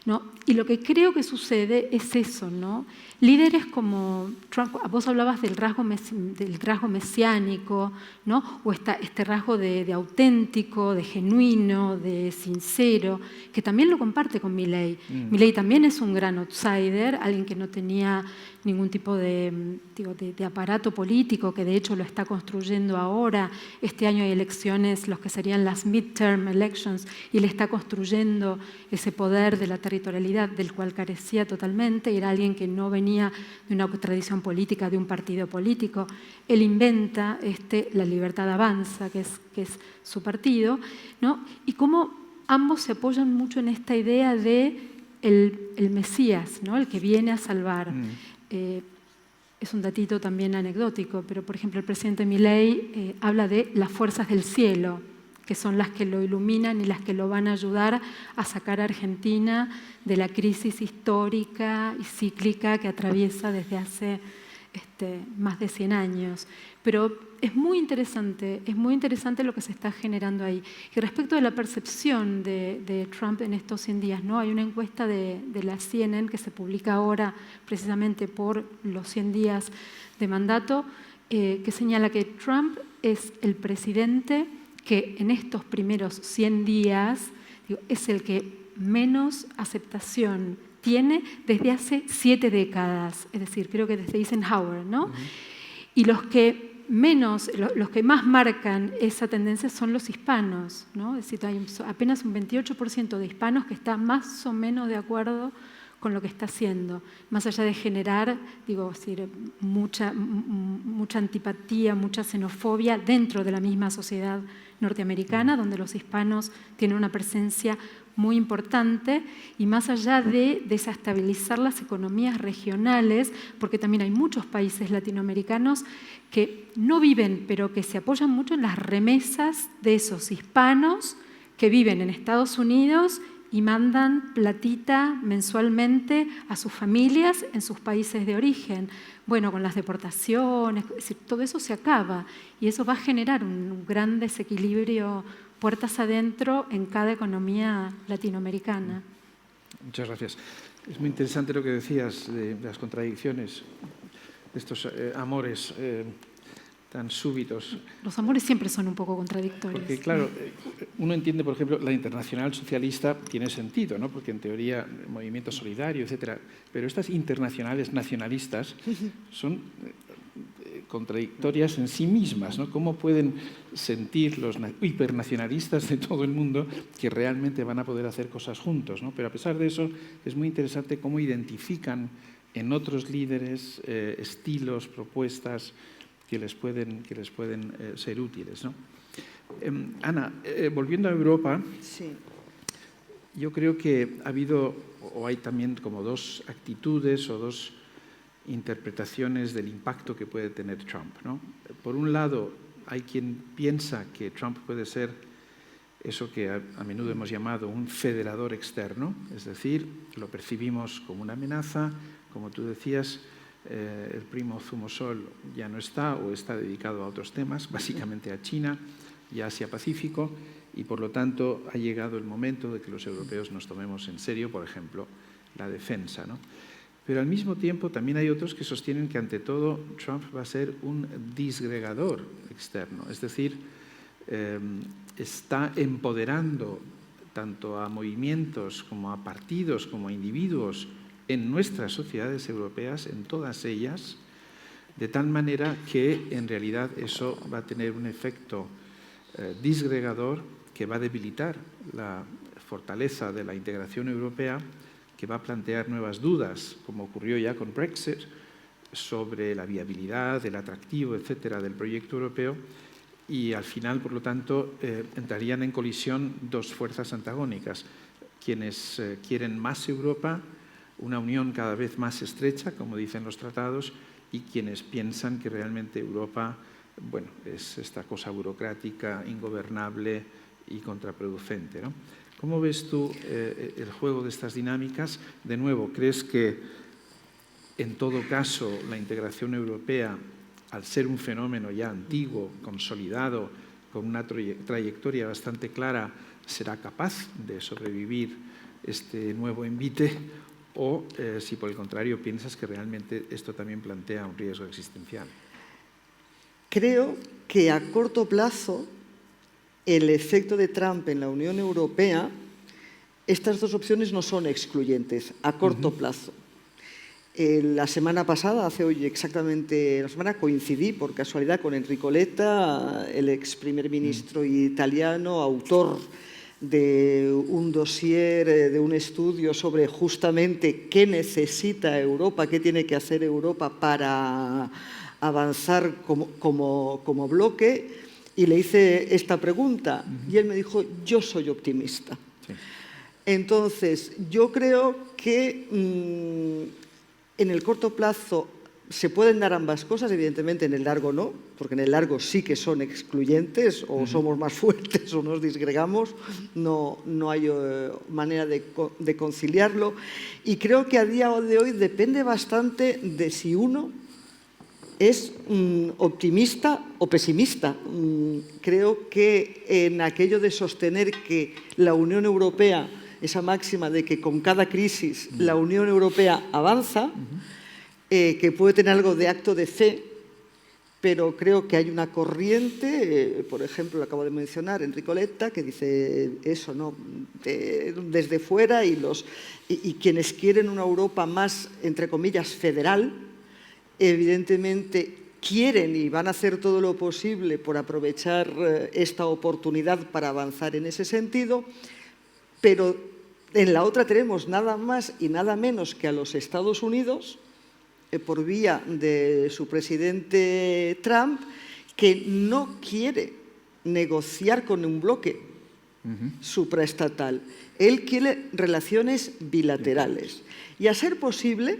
¿no? Y lo que creo que sucede es eso, ¿no? Líderes como Trump, vos hablabas del rasgo mesiánico, ¿no? O este rasgo de auténtico, de genuino, de sincero, que también lo comparte con Milei. Milei también es un gran outsider, alguien que no tenía ningún tipo de aparato político, que de hecho lo está construyendo ahora. Este año hay elecciones, los que serían las midterm elections, y le está construyendo ese poder de la territorialidad del cual carecía totalmente. Era alguien que no venía de una tradición política, de un partido político. Él inventa La Libertad Avanza, que es su partido, ¿no? Y cómo ambos se apoyan mucho en esta idea de el Mesías, ¿no? El que viene a salvar. Es un datito también anecdótico, pero por ejemplo el presidente Milei habla de las fuerzas del cielo, que son las que lo iluminan y las que lo van a ayudar a sacar a Argentina de la crisis histórica y cíclica que atraviesa desde hace más de 100 años. Pero es muy interesante lo que se está generando ahí. Y respecto de la percepción de Trump en estos 100 días, ¿no? Hay una encuesta de la CNN que se publica ahora precisamente por los 100 días de mandato, que señala que Trump es el presidente que en estos primeros 100 días es el que menos aceptación tiene desde hace 7 décadas, es decir, creo que desde Eisenhower, ¿no? Y los que más marcan esa tendencia son los hispanos, ¿no? Es decir, hay apenas un 28% de hispanos que están más o menos de acuerdo con lo que está haciendo, más allá de generar, mucha antipatía, mucha xenofobia dentro de la misma sociedad norteamericana, donde los hispanos tienen una presencia muy importante, y más allá de desestabilizar las economías regionales, porque también hay muchos países latinoamericanos que no viven, pero que se apoyan mucho en las remesas de esos hispanos que viven en Estados Unidos y mandan platita mensualmente a sus familias en sus países de origen. Bueno, con las deportaciones, es decir, todo eso se acaba y eso va a generar un gran desequilibrio puertas adentro en cada economía latinoamericana. Muchas gracias. Es muy interesante lo que decías de las contradicciones, de estos amores tan súbitos. Los amores siempre son un poco contradictorios. Porque, claro, uno entiende, por ejemplo, la Internacional Socialista tiene sentido, ¿no? Porque en teoría, el movimiento solidario, etcétera. Pero estas internacionales nacionalistas son contradictorias en sí mismas, ¿no? ¿Cómo pueden sentir los hipernacionalistas de todo el mundo que realmente van a poder hacer cosas juntos, ¿no? Pero a pesar de eso, es muy interesante cómo identifican en otros líderes estilos, propuestas que les pueden ser útiles, ¿no? Ana, volviendo a Europa, Sí. yo creo que ha habido, o hay también como dos actitudes o dos interpretaciones del impacto que puede tener Trump, ¿no? Por un lado, hay quien piensa que Trump puede ser eso que a menudo hemos llamado un federador externo, es decir, lo percibimos como una amenaza, como tú decías, el primo Zumosol ya no está o está dedicado a otros temas, básicamente a China y a Asia-Pacífico, y por lo tanto ha llegado el momento de que los europeos nos tomemos en serio, por ejemplo, la defensa, ¿no? Pero al mismo tiempo también hay otros que sostienen que ante todo Trump va a ser un disgregador externo, es decir, está empoderando tanto a movimientos como a partidos como a individuos en nuestras sociedades europeas, en todas ellas, de tal manera que en realidad eso va a tener un efecto disgregador que va a debilitar la fortaleza de la integración europea, que va a plantear nuevas dudas, como ocurrió ya con Brexit, sobre la viabilidad, el atractivo, etcétera, del proyecto europeo, y al final, por lo tanto, entrarían en colisión dos fuerzas antagónicas, quienes quieren más Europa, una unión cada vez más estrecha, como dicen los tratados, y quienes piensan que realmente Europa, bueno, es esta cosa burocrática, ingobernable y contraproducente, ¿no? ¿Cómo ves tú el juego de estas dinámicas? De nuevo, ¿crees que en todo caso la integración europea, al ser un fenómeno ya antiguo, consolidado, con una trayectoria bastante clara, será capaz de sobrevivir este nuevo envite? ¿O si por el contrario piensas que realmente esto también plantea un riesgo existencial? Creo que a corto plazo el efecto de Trump en la Unión Europea, estas dos opciones no son excluyentes a corto plazo. La semana pasada, hace hoy exactamente la semana, coincidí por casualidad con Enrico Letta, el ex primer ministro italiano, autor de un dossier, de un estudio sobre justamente qué necesita Europa, qué tiene que hacer Europa para avanzar como bloque, y le hice esta pregunta y él me dijo, yo soy optimista. Sí. Entonces, yo creo que en el corto plazo se pueden dar ambas cosas, evidentemente en el largo no, porque en el largo sí que son excluyentes, o somos más fuertes o nos disgregamos, no hay manera de conciliarlo. Y creo que a día de hoy depende bastante de si uno es optimista o pesimista. Creo que en aquello de sostener que la Unión Europea, esa máxima de que con cada crisis la Unión Europea avanza, que puede tener algo de acto de fe, pero creo que hay una corriente, por ejemplo, lo acabo de mencionar, Enrico Letta, que dice eso, ¿no? Desde fuera y quienes quieren una Europa más, entre comillas, federal, evidentemente quieren y van a hacer todo lo posible por aprovechar esta oportunidad para avanzar en ese sentido, pero en la otra tenemos nada más y nada menos que a los Estados Unidos, por vía de su presidente Trump, que no quiere negociar con un bloque supraestatal. Él quiere relaciones bilaterales y, a ser posible,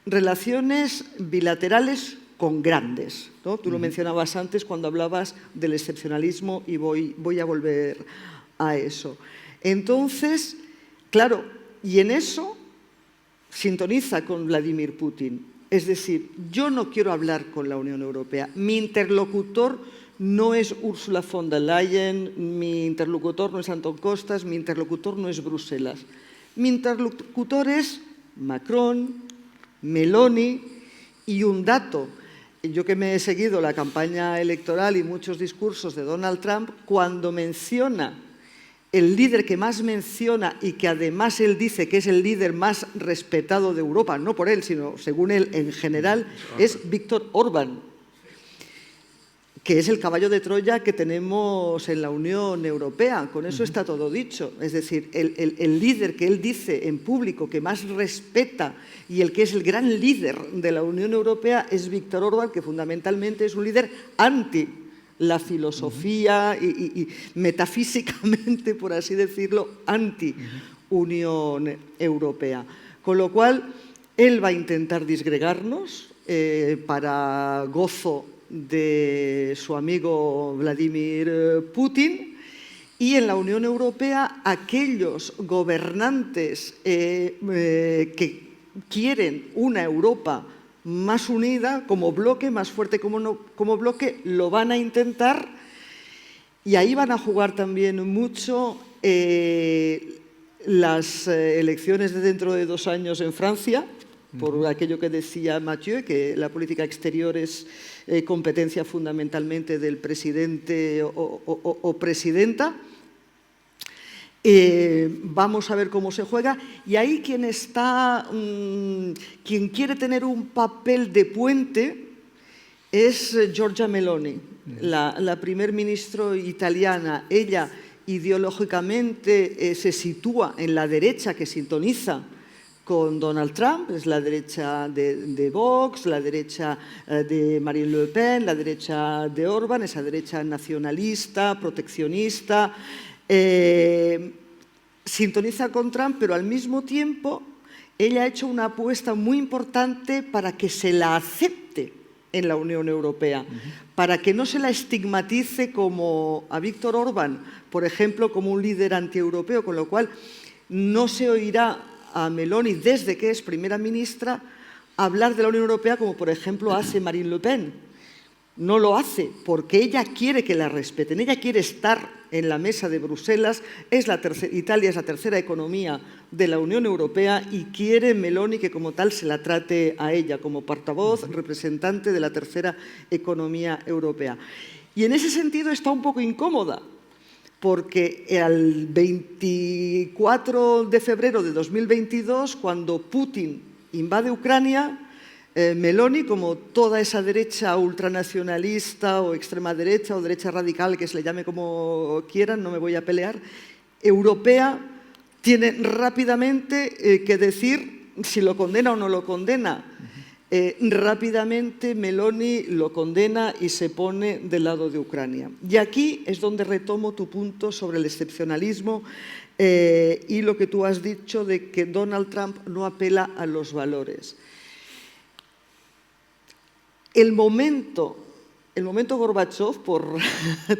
relaciones bilaterales con grandes, ¿no? Tú lo mencionabas antes cuando hablabas del excepcionalismo y voy a volver a eso. Entonces, Claro, y en eso sintoniza con Vladimir Putin. Es decir, yo no quiero hablar con la Unión Europea. Mi interlocutor no es Ursula von der Leyen, mi interlocutor no es Antón Costas, mi interlocutor no es Bruselas. Mi interlocutor es Macron, Meloni y un dato. Yo que me he seguido la campaña electoral y muchos discursos de Donald Trump, cuando menciona el líder que más menciona y que además él dice que es el líder más respetado de Europa, no por él, sino según él en general, es Viktor Orbán, que es el caballo de Troya que tenemos en la Unión Europea. Con eso está todo dicho. Es decir, el líder que él dice en público que más respeta y el que es el gran líder de la Unión Europea es Viktor Orbán, que fundamentalmente es un líder anti la filosofía y metafísicamente, por así decirlo, anti-Unión Europea. Con lo cual, él va a intentar disgregarnos para gozo de su amigo Vladimir Putin, y en la Unión Europea aquellos gobernantes que quieren una Europa más unida, como bloque, más fuerte como bloque, lo van a intentar, y ahí van a jugar también mucho las elecciones de dentro de 2 años en Francia, por aquello que decía Mathieu, que la política exterior es competencia fundamentalmente del presidente o presidenta. Vamos a ver cómo se juega, y ahí quien quiere tener un papel de puente es Giorgia Meloni, la primer ministro italiana. Ella ideológicamente se sitúa en la derecha que sintoniza con Donald Trump, es la derecha de Vox, la derecha de Marine Le Pen, la derecha de Orbán, esa derecha nacionalista, proteccionista. Sintoniza con Trump, pero al mismo tiempo ella ha hecho una apuesta muy importante para que se la acepte en la Unión Europea, para que no se la estigmatice como a Viktor Orbán, por ejemplo, como un líder antieuropeo, con lo cual no se oirá a Meloni, desde que es primera ministra, hablar de la Unión Europea como, por ejemplo, hace Marine Le Pen. No lo hace porque ella quiere que la respeten, ella quiere estar en la mesa de Bruselas. Italia es la tercera economía de la Unión Europea y quiere Meloni que como tal se la trate a ella como portavoz, representante de la tercera economía europea. Y en ese sentido está un poco incómoda, porque el 24 de febrero de 2022, cuando Putin invade Ucrania, Meloni, como toda esa derecha ultranacionalista o extrema derecha o derecha radical, que se le llame como quieran, no me voy a pelear, europea, tiene rápidamente que decir si lo condena o no lo condena. Rápidamente Meloni lo condena y se pone del lado de Ucrania. Y aquí es donde retomo tu punto sobre el excepcionalismo y lo que tú has dicho de que Donald Trump no apela a los valores. El momento Gorbachev, por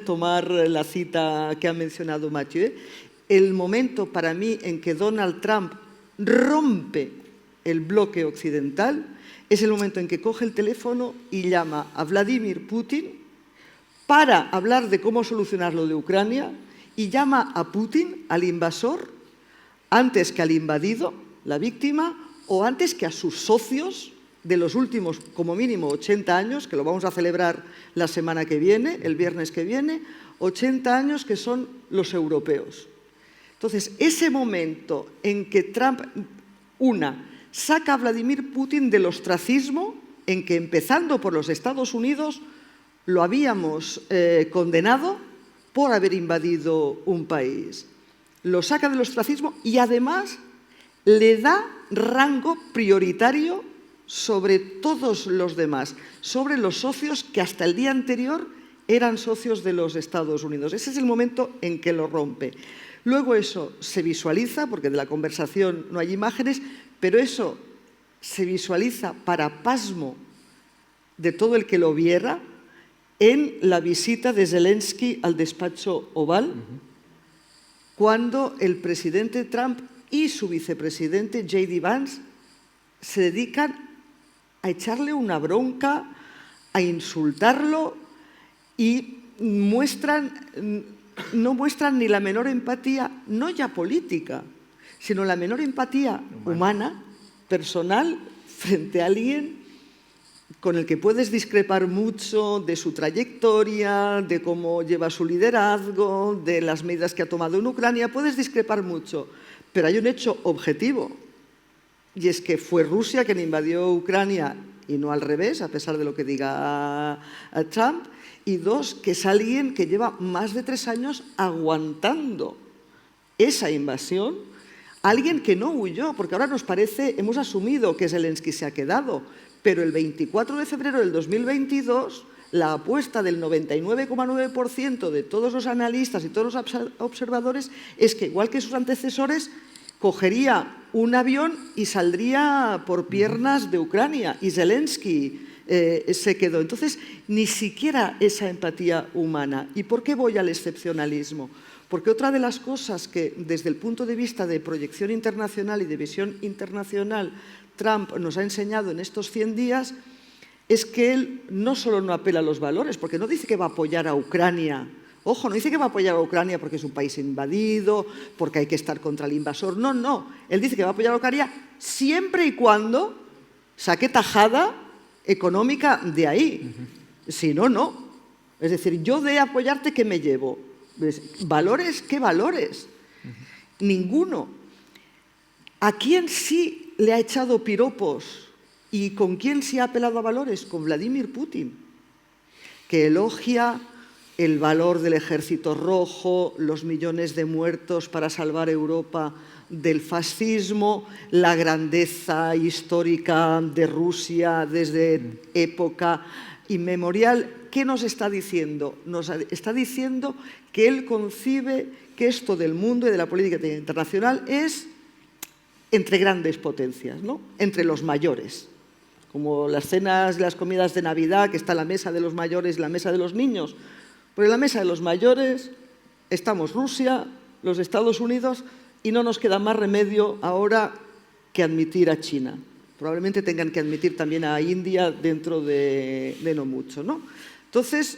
tomar la cita que ha mencionado Mathieu, el momento para mí en que Donald Trump rompe el bloque occidental es el momento en que coge el teléfono y llama a Vladimir Putin para hablar de cómo solucionar lo de Ucrania, y llama a Putin, al invasor, antes que al invadido, la víctima, o antes que a sus socios de los últimos, como mínimo, 80 años, que lo vamos a celebrar la semana que viene, el viernes que viene, 80 años que son los europeos. Entonces, ese momento en que Trump, saca a Vladimir Putin del ostracismo, en que empezando por los Estados Unidos lo habíamos condenado por haber invadido un país. Lo saca del ostracismo y además le da rango prioritario sobre todos los demás, sobre los socios que hasta el día anterior eran socios de los Estados Unidos. Ese es el momento en que lo rompe. Luego eso se visualiza, porque de la conversación no hay imágenes, pero eso se visualiza para pasmo de todo el que lo viera en la visita de Zelensky al despacho Oval, cuando el presidente Trump y su vicepresidente, J.D. Vance, se dedican a echarle una bronca, a insultarlo y no muestran ni la menor empatía, no ya política, sino la menor empatía humana, personal, frente a alguien con el que puedes discrepar mucho de su trayectoria, de cómo lleva su liderazgo, de las medidas que ha tomado en Ucrania, puedes discrepar mucho, pero hay un hecho objetivo, y es que fue Rusia quien invadió Ucrania y no al revés, a pesar de lo que diga Trump, y dos, que es alguien que lleva más de 3 años aguantando esa invasión, alguien que no huyó, porque ahora nos parece, hemos asumido que Zelensky se ha quedado, pero el 24 de febrero del 2022, la apuesta del 99,9% de todos los analistas y todos los observadores es que, igual que sus antecesores, cogería un avión y saldría por piernas de Ucrania, y Zelensky se quedó. Entonces, ni siquiera esa empatía humana. ¿Y por qué voy al excepcionalismo? Porque otra de las cosas que, desde el punto de vista de proyección internacional y de visión internacional, Trump nos ha enseñado en estos 100 días, es que él no solo no apela a los valores, porque no dice que va a apoyar a Ucrania. Ojo, no dice que va a apoyar a Ucrania porque es un país invadido, porque hay que estar contra el invasor. No, no. Él dice que va a apoyar a Ucrania siempre y cuando saque tajada económica de ahí. Si no, no. Es decir, yo de apoyarte, ¿qué me llevo? ¿Valores? ¿Qué valores? Ninguno. ¿A quién sí le ha echado piropos y con quién sí ha apelado a valores? Con Vladimir Putin, que elogia el valor del ejército rojo, los millones de muertos para salvar Europa del fascismo, la grandeza histórica de Rusia desde época inmemorial. ¿Qué nos está diciendo? Nos está diciendo que él concibe que esto del mundo y de la política internacional es entre grandes potencias, ¿no? Entre los mayores. Como las cenas, las comidas de Navidad, que está la mesa de los mayores y la mesa de los niños. Pues en la mesa de los mayores estamos Rusia, los Estados Unidos, y no nos queda más remedio ahora que admitir a China. Probablemente tengan que admitir también a India dentro de no mucho, ¿no? Entonces,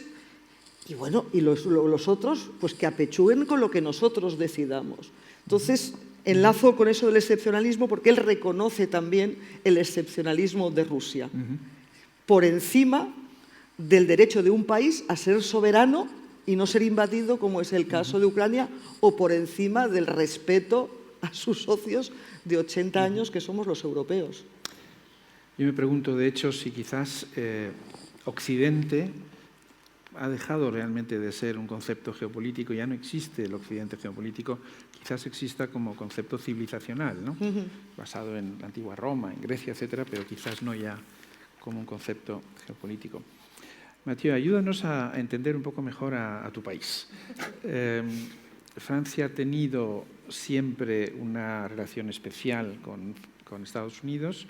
y bueno, y los otros, pues que apechuguen con lo que nosotros decidamos. Entonces, enlazo con eso del excepcionalismo porque él reconoce también el excepcionalismo de Rusia. Por encima del derecho de un país a ser soberano y no ser invadido, como es el caso de Ucrania, o por encima del respeto a sus socios de 80 años, que somos los europeos. Yo me pregunto, de hecho, si quizás Occidente ha dejado realmente de ser un concepto geopolítico, ya no existe el Occidente geopolítico, quizás exista como concepto civilizacional, ¿no? Basado en la antigua Roma, en Grecia, etcétera, pero quizás no ya como un concepto geopolítico. Mathieu, ayúdanos a entender un poco mejor a tu país. Francia ha tenido siempre una relación especial con Estados Unidos,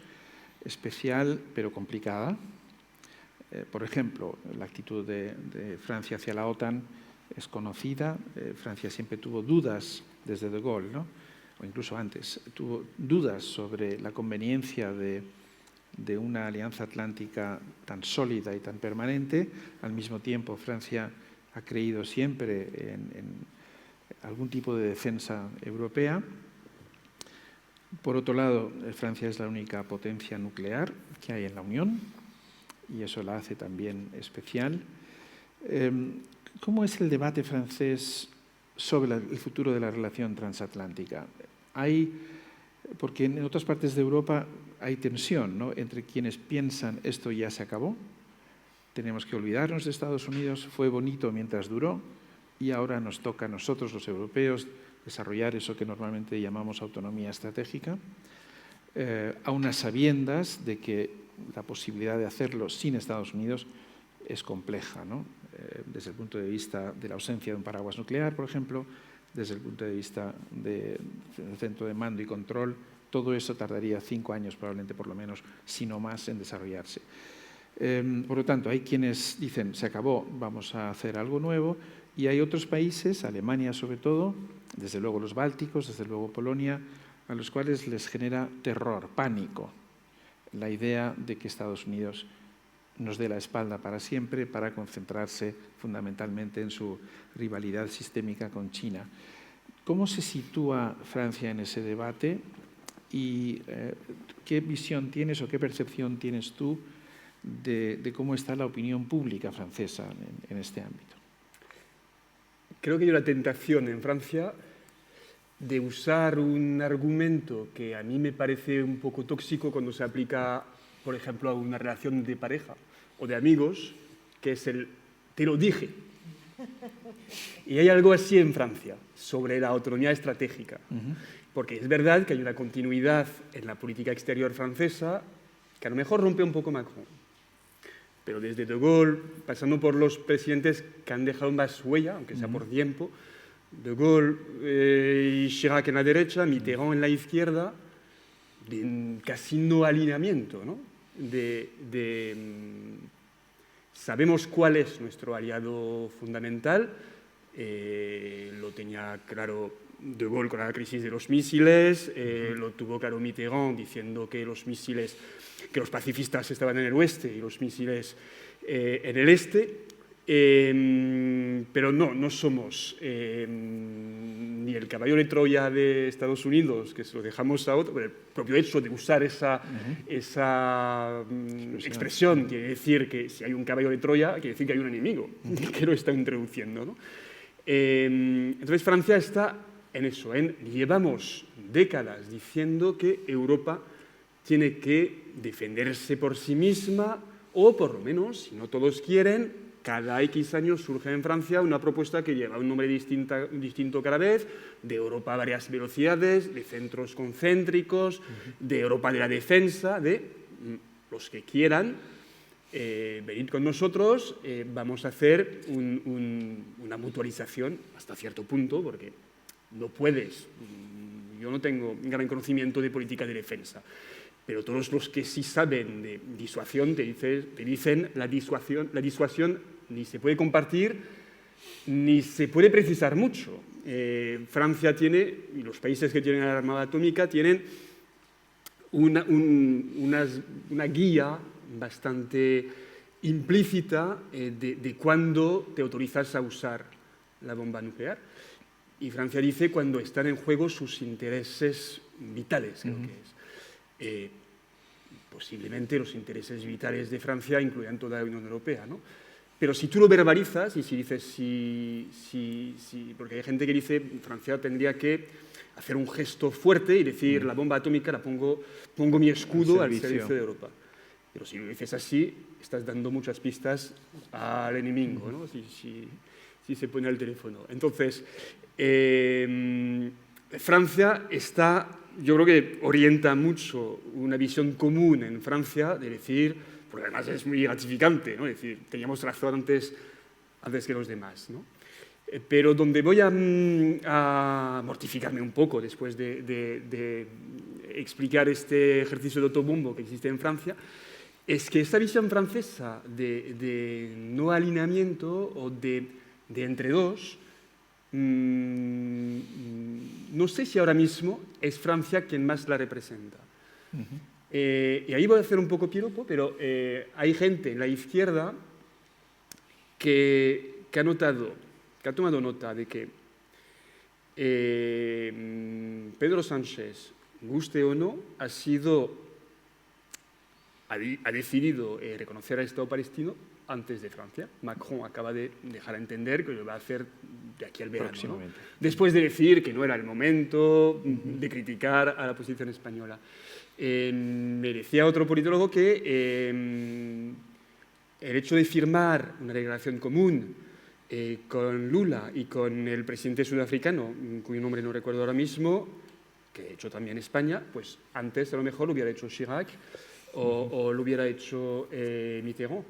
especial pero complicada. Por ejemplo, la actitud de Francia hacia la OTAN es conocida. Francia siempre tuvo dudas desde De Gaulle, ¿no? O incluso antes, tuvo dudas sobre la conveniencia de una alianza atlántica tan sólida y tan permanente. Al mismo tiempo, Francia ha creído siempre en algún tipo de defensa europea. Por otro lado, Francia es la única potencia nuclear que hay en la Unión y eso la hace también especial. ¿Cómo es el debate francés sobre el futuro de la relación transatlántica? Porque en otras partes de Europa hay tensión, ¿no?, entre quienes piensan esto ya se acabó, tenemos que olvidarnos de Estados Unidos, fue bonito mientras duró y ahora nos toca a nosotros, los europeos, desarrollar eso que normalmente llamamos autonomía estratégica, a unas sabiendas de que la posibilidad de hacerlo sin Estados Unidos es compleja, ¿no? Desde el punto de vista de la ausencia de un paraguas nuclear, por ejemplo, desde el punto de vista del centro de mando y control, todo eso tardaría 5 años probablemente por lo menos, si no más, en desarrollarse. Por lo tanto, hay quienes dicen, se acabó, vamos a hacer algo nuevo, y hay otros países, Alemania sobre todo, desde luego los bálticos, desde luego Polonia, a los cuales les genera terror, pánico, la idea de que Estados Unidos nos dé la espalda para siempre para concentrarse fundamentalmente en su rivalidad sistémica con China. ¿Cómo se sitúa Francia en ese debate y qué visión tienes o qué percepción tienes tú de cómo está la opinión pública francesa en este ámbito? Creo que hay una tentación en Francia de usar un argumento que a mí me parece un poco tóxico cuando se aplica, por ejemplo, a una relación de pareja o de amigos, que es el «te lo dije». Y hay algo así en Francia, sobre la autonomía estratégica. Porque es verdad que hay una continuidad en la política exterior francesa que a lo mejor rompe un poco Macron. Pero desde De Gaulle, pasando por los presidentes que han dejado más huella, aunque sea por tiempo, De Gaulle y Chirac en la derecha, Mitterrand en la izquierda, de casi no alineamiento, ¿no? Sabemos cuál es nuestro aliado fundamental, lo tenía claro De Gaulle con la crisis de los misiles, lo tuvo claro Mitterrand diciendo que los misiles, que los pacifistas estaban en el oeste y los misiles en el este, pero no somos ni el caballo de Troya de Estados Unidos, que se lo dejamos a otro, pero el propio hecho de usar esa expresión quiere decir que si hay un caballo de Troya, quiere decir que hay un enemigo que lo está introduciendo, ¿no? Entonces Francia está en eso, llevamos décadas diciendo que Europa tiene que defenderse por sí misma o por lo menos, si no todos quieren, cada X años surge en Francia una propuesta que lleva un nombre distinto cada vez, de Europa a varias velocidades, de centros concéntricos, de Europa de la defensa, de los que quieran, venid con nosotros, vamos a hacer una mutualización hasta cierto punto, porque no puedes, yo no tengo un gran conocimiento de política de defensa, pero todos los que sí saben de disuasión te dicen la disuasión ni se puede compartir ni se puede precisar mucho. Francia tiene, y los países que tienen la armada atómica tienen una guía bastante implícita de cuándo te autorizas a usar la bomba nuclear. Y Francia dice cuando están en juego sus intereses vitales, creo que es. Posiblemente los intereses vitales de Francia incluyan toda la Unión Europea, ¿no? Pero si tú lo verbalizas y si dices, porque hay gente que dice Francia tendría que hacer un gesto fuerte y decir la bomba atómica la pongo mi escudo al servicio de Europa. Pero si lo dices así, estás dando muchas pistas al enemigo, ¿no? Si se pone al teléfono. Entonces, Francia está, yo creo que orienta mucho una visión común en Francia de decir, porque además es muy gratificante, ¿no? Es decir, teníamos razón antes que los demás, ¿no? Pero donde voy a mortificarme un poco después de explicar este ejercicio de autobombo que existe en Francia, es que esta visión francesa de no alineamiento o de entre dos, no sé si ahora mismo es Francia quien más la representa. Y ahí voy a hacer un poco piropo, pero hay gente en la izquierda que ha tomado nota de que Pedro Sánchez, guste o no, ha decidido reconocer al Estado palestino antes de Francia. Macron acaba de dejar a entender que lo va a hacer de aquí al verano, ¿no? Después de decir que no era el momento de criticar a la posición española. Me decía otro politólogo que el hecho de firmar una declaración común con Lula y con el presidente sudafricano, cuyo nombre no recuerdo ahora mismo, que ha hecho también España, pues antes a lo mejor lo hubiera hecho Chirac o lo hubiera hecho Mitterrand.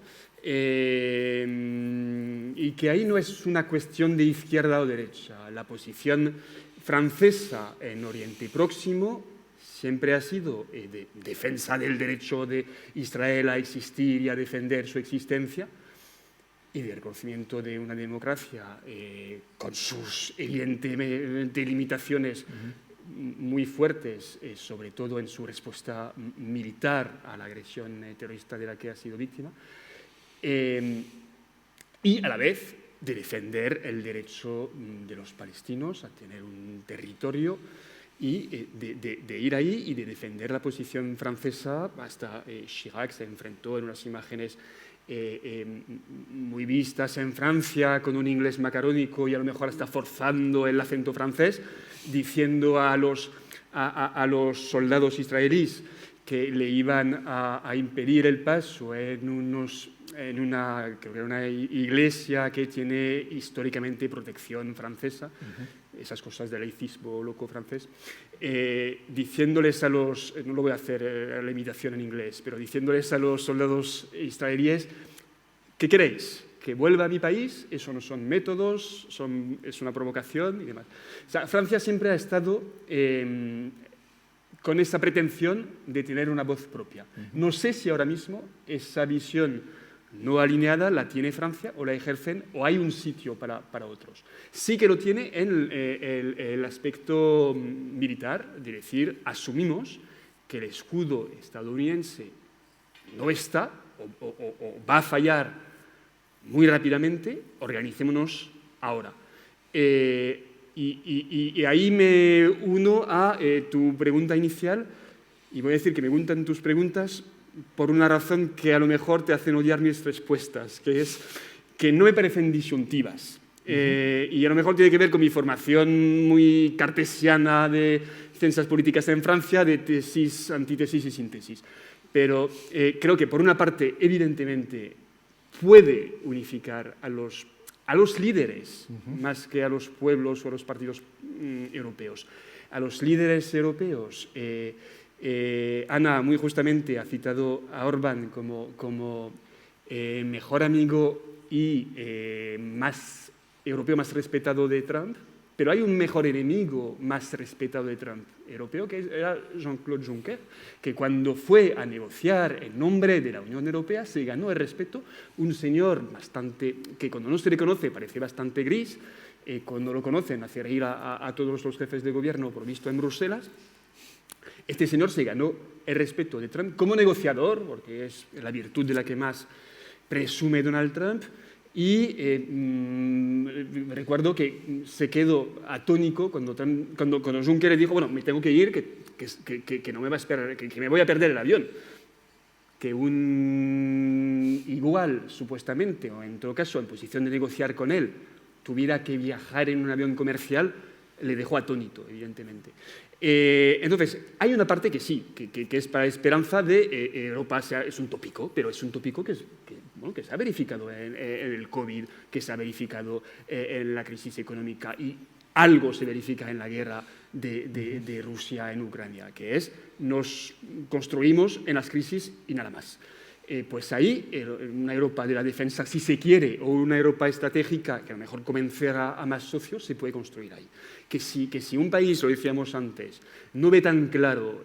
Y que ahí no es una cuestión de izquierda o derecha. La posición francesa en Oriente Próximo siempre ha sido de defensa del derecho de Israel a existir y a defender su existencia y de reconocimiento de una democracia con sus evidentemente limitaciones muy fuertes, sobre todo en su respuesta militar a la agresión terrorista de la que ha sido víctima, y a la vez de defender el derecho de los palestinos a tener un territorio y de ir ahí y de defender la posición francesa. Hasta Chirac se enfrentó en unas imágenes muy vistas en Francia con un inglés macarónico y a lo mejor hasta forzando el acento francés, diciendo a los soldados israelíes que le iban a impedir el paso en una iglesia que tiene históricamente protección francesa, esas cosas del laicismo loco francés, diciéndoles a los, no lo voy a hacer la imitación en inglés, pero diciéndoles a los soldados israelíes, ¿qué queréis? ¿Que vuelva a mi país? Eso no son métodos, es una provocación y demás. O sea, Francia siempre ha estado con esa pretensión de tener una voz propia. No sé si ahora mismo esa visión no alineada la tiene Francia o la ejercen o hay un sitio para otros. Sí que lo tiene en el aspecto militar, de decir, asumimos que el escudo estadounidense no está o va a fallar muy rápidamente, organicémonos ahora. Y ahí me uno a tu pregunta inicial y voy a decir que me gustan tus preguntas por una razón que a lo mejor te hacen odiar mis respuestas, que es que no me parecen disyuntivas. Y a lo mejor tiene que ver con mi formación muy cartesiana de ciencias políticas en Francia, de tesis, antítesis y síntesis. Pero creo que, por una parte, evidentemente, puede unificar a los líderes, más que a los pueblos o a los partidos europeos. A los líderes europeos. Ana, muy justamente, ha citado a Orbán como mejor amigo y más europeo más respetado de Trump, pero hay un mejor enemigo más respetado de Trump europeo, que era Jean-Claude Juncker, que cuando fue a negociar en nombre de la Unión Europea se ganó el respeto, un señor que cuando no se le conoce parece bastante gris, cuando lo conocen hace reír a todos los jefes de gobierno por visto en Bruselas. Este señor se ganó el respeto de Trump como negociador, porque es la virtud de la que más presume Donald Trump, y recuerdo que se quedó atónico cuando Juncker le dijo, bueno, me tengo que ir, que no me va a esperar, que me voy a perder el avión. Que un igual, supuestamente, o en todo caso, en posición de negociar con él, tuviera que viajar en un avión comercial, le dejó atónito, evidentemente. Entonces, hay una parte que sí, que es para esperanza de Europa, es un tópico, pero es un tópico que se ha verificado en el COVID, que se ha verificado en la crisis económica y algo se verifica en la guerra de Rusia en Ucrania, que es nos construimos en las crisis y nada más. Pues ahí, una Europa de la defensa, si se quiere, o una Europa estratégica que a lo mejor convencerá a más socios, se puede construir ahí. Que si un país, lo decíamos antes, no ve tan claro,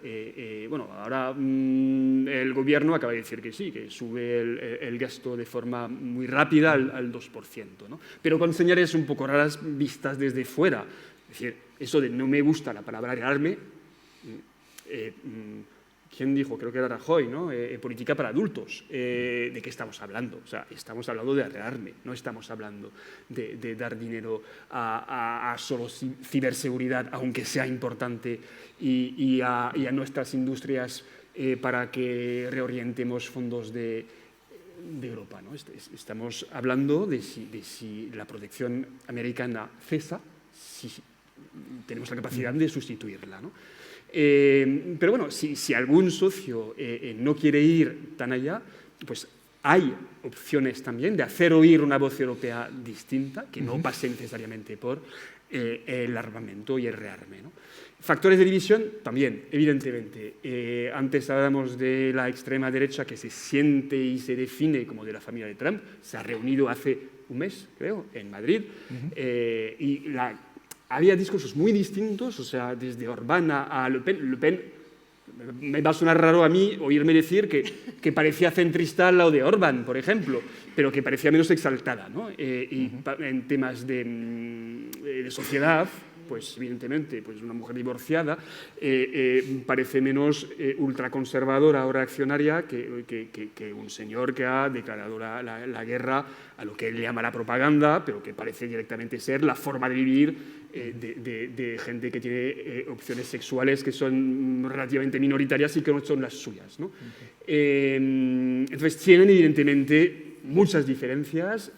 bueno, ahora el gobierno acaba de decir que sí, que sube el gasto de forma muy rápida al 2%, ¿no? Pero con señales un poco raras vistas desde fuera. Es decir, eso de no me gusta la palabra rearme, ¿quién dijo? Creo que era Rajoy, ¿no? Política para adultos. ¿De qué estamos hablando? O sea, estamos hablando de rearme, no estamos hablando de dar dinero a solo ciberseguridad, aunque sea importante, y a nuestras industrias para que reorientemos fondos de Europa, ¿no? Estamos hablando de si la protección americana cesa, si tenemos la capacidad de sustituirla, ¿no? Pero bueno, si algún socio no quiere ir tan allá, pues hay opciones también de hacer oír una voz europea distinta, que no pase necesariamente por el armamento y el rearme, ¿no? Factores de división también, evidentemente. Antes hablábamos de la extrema derecha que se siente y se define como de la familia de Trump. Se ha reunido hace un mes, creo, en Madrid, y había discursos muy distintos, o sea, desde Orbán a Le Pen. Le Pen, me va a sonar raro a mí oírme decir que parecía centrista al lado de Orbán, por ejemplo, pero que parecía menos exaltada, ¿no? Y en temas de sociedad, pues evidentemente, pues una mujer divorciada parece menos ultraconservadora o reaccionaria que un señor que ha declarado la guerra a lo que él llama la propaganda, pero que parece directamente ser la forma de vivir de gente que tiene opciones sexuales que son relativamente minoritarias y que no son las suyas, ¿no? Entonces tienen evidentemente muchas diferencias,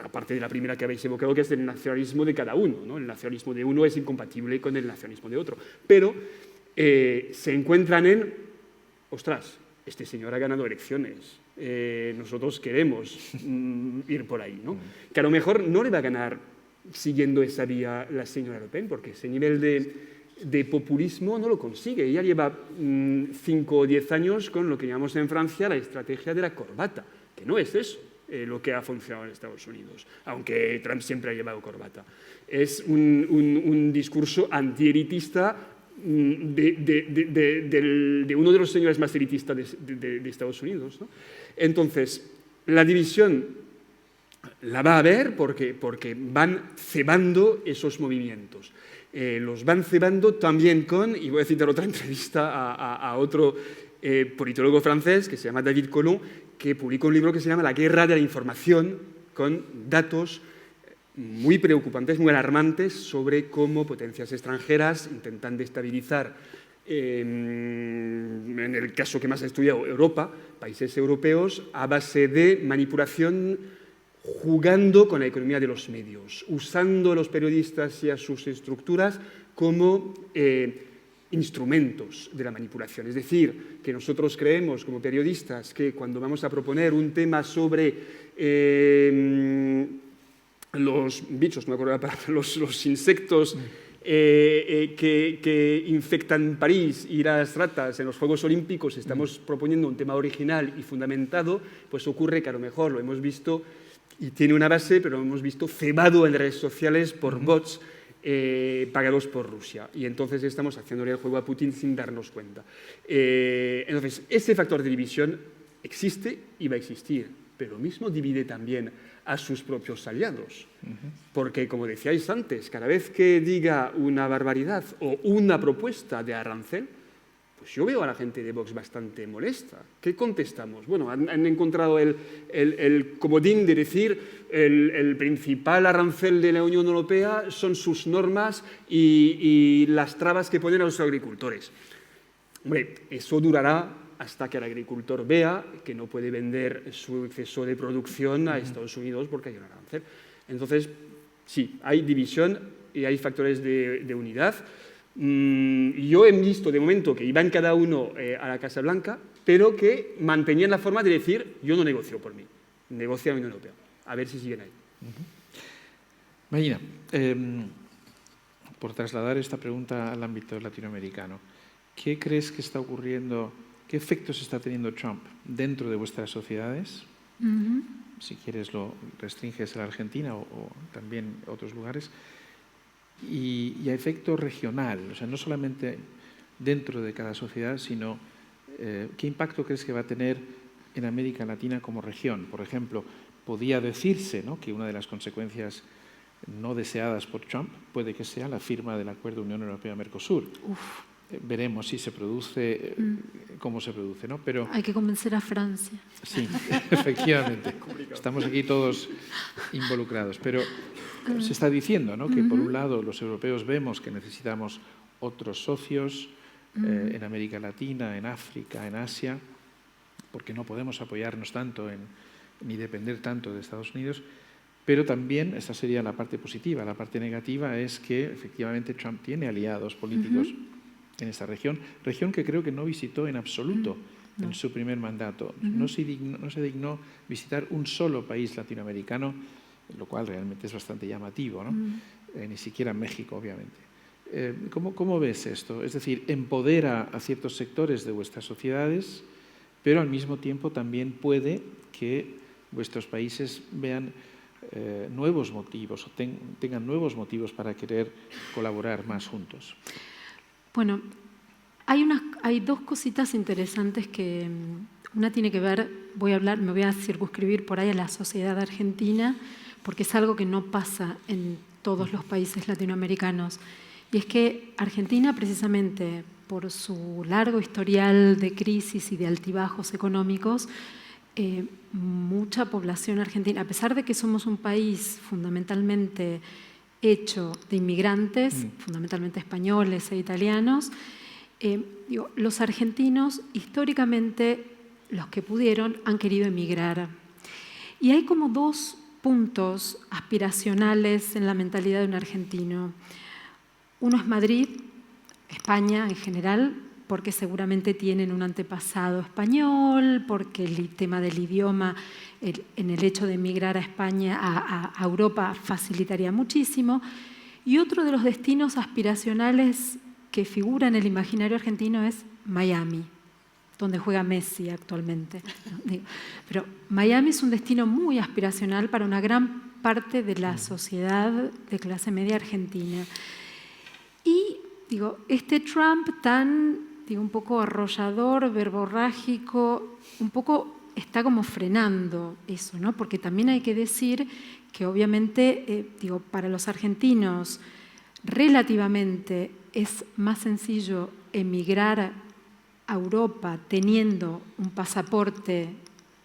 aparte de la primera que habéis evocado, que es el nacionalismo de cada uno, ¿no? El nacionalismo de uno es incompatible con el nacionalismo de otro, pero se encuentran en, ostras, este señor ha ganado elecciones, nosotros queremos ir por ahí, ¿no? Que a lo mejor no le va a ganar siguiendo esa vía la señora Le Pen, porque ese nivel de populismo no lo consigue. Ella lleva 5 o 10 años con lo que llamamos en Francia la estrategia de la corbata, que no es eso lo que ha funcionado en Estados Unidos, aunque Trump siempre ha llevado corbata. Es un discurso antielitista de uno de los señores más elitistas de Estados Unidos, ¿no? Entonces, la división la va a haber porque van cebando esos movimientos. Los van cebando también con, y voy a citar otra entrevista a otro politólogo francés que se llama David Collomb, que publicó un libro que se llama La guerra de la información, con datos muy preocupantes, muy alarmantes sobre cómo potencias extranjeras intentan destabilizar, en el caso que más ha estudiado, Europa, países europeos, a base de manipulación, jugando con la economía de los medios, usando a los periodistas y a sus estructuras como instrumentos de la manipulación. Es decir, que nosotros creemos como periodistas que cuando vamos a proponer un tema sobre los bichos, no me acuerdo la palabra, los insectos que infectan París y las ratas en los Juegos Olímpicos, estamos proponiendo un tema original y fundamentado, pues ocurre que a lo mejor lo hemos visto y tiene una base, pero lo hemos visto cebado en redes sociales por bots pagados por Rusia. Y entonces estamos haciéndole el juego a Putin sin darnos cuenta. Entonces, ese factor de división existe y va a existir, pero lo mismo divide también a sus propios aliados. Porque, como decíais antes, cada vez que diga una barbaridad o una propuesta de arancel, pues yo veo a la gente de Vox bastante molesta. ¿Qué contestamos? Bueno, han encontrado el comodín de decir el principal arancel de la Unión Europea son sus normas y las trabas que ponen a los agricultores. Hombre, eso durará hasta que el agricultor vea que no puede vender su exceso de producción a Estados Unidos porque hay un arancel. Entonces, sí, hay división y hay factores de unidad. Yo he visto de momento que iban cada uno a la Casa Blanca, pero que mantenían la forma de decir yo no negocio por mí, negocia la Unión Europea. A ver si siguen ahí. Marina, por trasladar esta pregunta al ámbito latinoamericano, ¿qué crees que está ocurriendo, qué efectos está teniendo Trump dentro de vuestras sociedades? Si quieres lo restringes a la Argentina o también a otros lugares. Y a efecto regional, o sea, no solamente dentro de cada sociedad, sino ¿qué impacto crees que va a tener en América Latina como región? Por ejemplo, podía decirse, ¿no?, que una de las consecuencias no deseadas por Trump puede que sea la firma del acuerdo Unión Europea-Mercosur. Veremos si se produce, cómo se produce, ¿no? Pero hay que convencer a Francia. Sí, efectivamente. Estamos aquí todos involucrados. Pero se está diciendo, ¿no?, que por un lado los europeos vemos que necesitamos otros socios en América Latina, en África, en Asia, porque no podemos apoyarnos tanto ni depender tanto de Estados Unidos. Pero también, esta sería la parte positiva, la parte negativa es que efectivamente Trump tiene aliados políticos en esta región que creo que no visitó en absoluto en su primer mandato. No se dignó visitar un solo país latinoamericano, lo cual realmente es bastante llamativo, ¿no? Ni siquiera México, obviamente. ¿Cómo ves esto? Es decir, empodera a ciertos sectores de vuestras sociedades, pero al mismo tiempo también puede que vuestros países vean nuevos motivos o tengan nuevos motivos para querer colaborar más juntos. Bueno, hay dos cositas interesantes que una tiene que ver, me voy a circunscribir por ahí a la sociedad argentina, porque es algo que no pasa en todos los países latinoamericanos. Y es que Argentina, precisamente por su largo historial de crisis y de altibajos económicos, mucha población argentina, a pesar de que somos un país fundamentalmente hecho de inmigrantes, fundamentalmente españoles e italianos, los argentinos históricamente, los que pudieron, han querido emigrar. Y hay como dos puntos aspiracionales en la mentalidad de un argentino. Uno es Madrid, España en general, porque seguramente tienen un antepasado español, porque el tema del idioma en el hecho de emigrar a España, a Europa, facilitaría muchísimo. Y otro de los destinos aspiracionales que figura en el imaginario argentino es Miami, donde juega Messi actualmente. Pero Miami es un destino muy aspiracional para una gran parte de la sociedad de clase media argentina. Y este Trump tan, un poco arrollador, verborrágico, un poco está como frenando eso, ¿no? Porque también hay que decir que obviamente, para los argentinos relativamente es más sencillo emigrar a Europa teniendo un pasaporte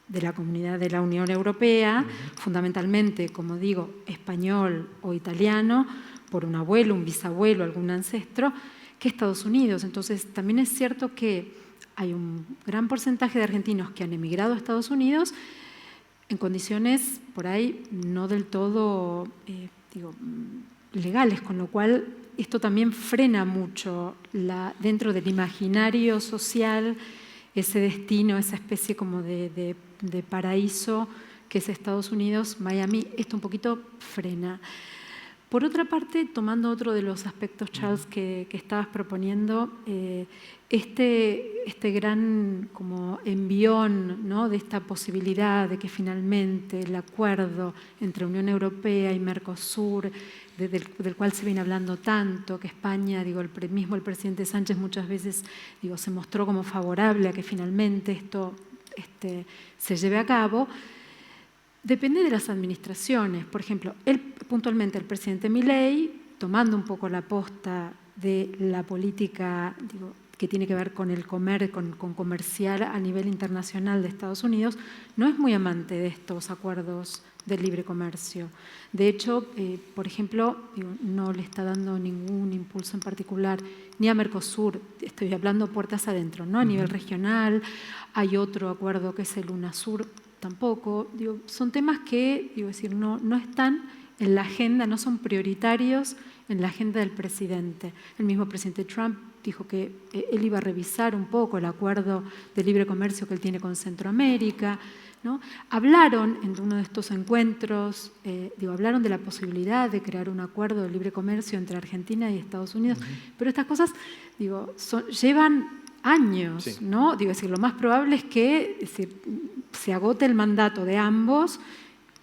de la Comunidad de la Unión Europea, fundamentalmente, como digo, español o italiano, por un abuelo, un bisabuelo, algún ancestro, que Estados Unidos. Entonces, también es cierto que hay un gran porcentaje de argentinos que han emigrado a Estados Unidos en condiciones por ahí no del todo legales, con lo cual esto también frena mucho dentro del imaginario social ese destino, esa especie como de paraíso que es Estados Unidos, Miami, esto un poquito frena. Por otra parte, tomando otro de los aspectos, Charles, que estabas proponiendo, este gran como envión, ¿no?, de esta posibilidad de que finalmente el acuerdo entre Unión Europea y Mercosur, del cual se viene hablando tanto, que España, mismo el presidente Sánchez muchas veces se mostró como favorable a que finalmente esto se lleve a cabo, depende de las administraciones. Por ejemplo, puntualmente el presidente Milei, tomando un poco la posta de la política que tiene que ver con el con comercial a nivel internacional de Estados Unidos, no es muy amante de estos acuerdos de libre comercio. De hecho, por ejemplo, no le está dando ningún impulso en particular ni a Mercosur, estoy hablando puertas adentro, ¿no? A nivel regional. Hay otro acuerdo que es el UNASUR, tampoco. Son temas que no están en la agenda, no son prioritarios en la agenda del presidente. El mismo presidente Trump dijo que él iba a revisar un poco el acuerdo de libre comercio que él tiene con Centroamérica, ¿no? Hablaron en uno de estos encuentros, hablaron de la posibilidad de crear un acuerdo de libre comercio entre Argentina y Estados Unidos, pero estas cosas llevan años, sí, ¿no? Lo más probable es que se agote el mandato de ambos.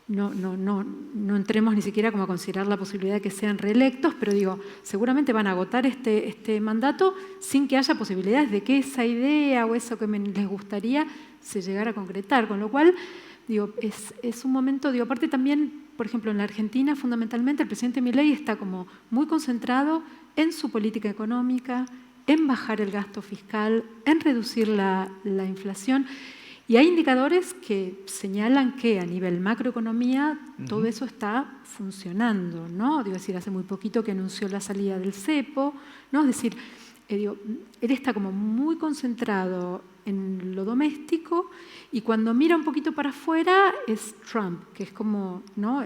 No entremos ni siquiera como a considerar la posibilidad de que sean reelectos, pero seguramente van a agotar este mandato sin que haya posibilidades de que esa idea o eso que les gustaría se llegara a concretar. Con lo cual, es un momento, aparte también, por ejemplo, en la Argentina, fundamentalmente, el presidente Milei está como muy concentrado en su política económica, en bajar el gasto fiscal, en reducir la inflación. Y hay indicadores que señalan que a nivel macroeconomía todo eso está funcionando, ¿no? Hace muy poquito que anunció la salida del cepo, ¿no? Es decir, él está como muy concentrado en lo doméstico y cuando mira un poquito para afuera es Trump, que es como, ¿no?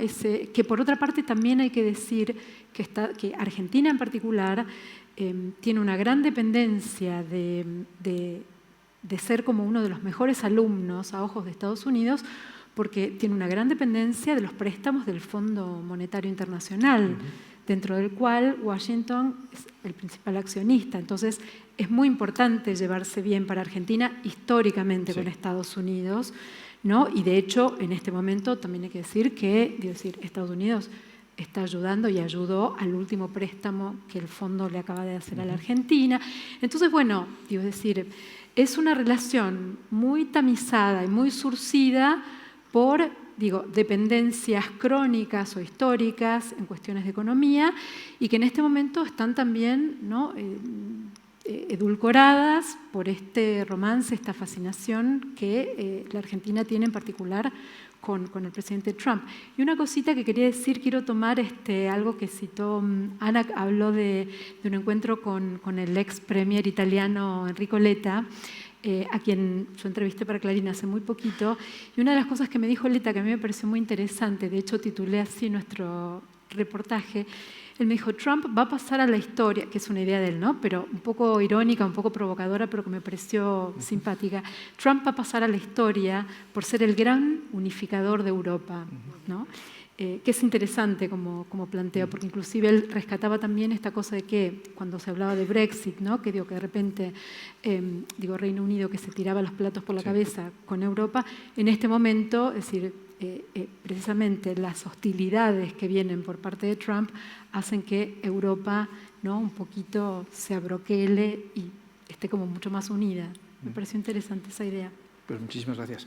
Que por otra parte también hay que decir que Argentina en particular tiene una gran dependencia de ser como uno de los mejores alumnos a ojos de Estados Unidos, porque tiene una gran dependencia de los préstamos del Fondo Monetario Internacional, dentro del cual Washington es el principal accionista. Entonces, es muy importante llevarse bien para Argentina históricamente con Estados Unidos, ¿no? Y de hecho, en este momento también hay que decir que Estados Unidos está ayudando y ayudó al último préstamo que el fondo le acaba de hacer a la Argentina. Entonces, bueno, es una relación muy tamizada y muy surcida por dependencias crónicas o históricas en cuestiones de economía y que en este momento están también, ¿no?, edulcoradas por este romance, esta fascinación que la Argentina tiene en particular con el presidente Trump. Y una cosita que quería decir, quiero tomar algo que citó Ana, habló de un encuentro con el ex premier italiano Enrico Letta, a quien yo entrevisté para Clarín hace muy poquito, y una de las cosas que me dijo Letta que a mí me pareció muy interesante, de hecho titulé así nuestro reportaje, él me dijo: Trump va a pasar a la historia, que es una idea de él, ¿no?, pero un poco irónica, un poco provocadora, pero que me pareció simpática. Trump va a pasar a la historia por ser el gran unificador de Europa, ¿no? Que es interesante como planteo, porque inclusive él rescataba también esta cosa de que cuando se hablaba de Brexit, ¿no?, que de repente, Reino Unido que se tiraba los platos por la cabeza con Europa, en este momento, es decir, precisamente las hostilidades que vienen por parte de Trump hacen que Europa, ¿no?, un poquito se abroquele y esté como mucho más unida. Me pareció interesante esa idea. Pues muchísimas gracias.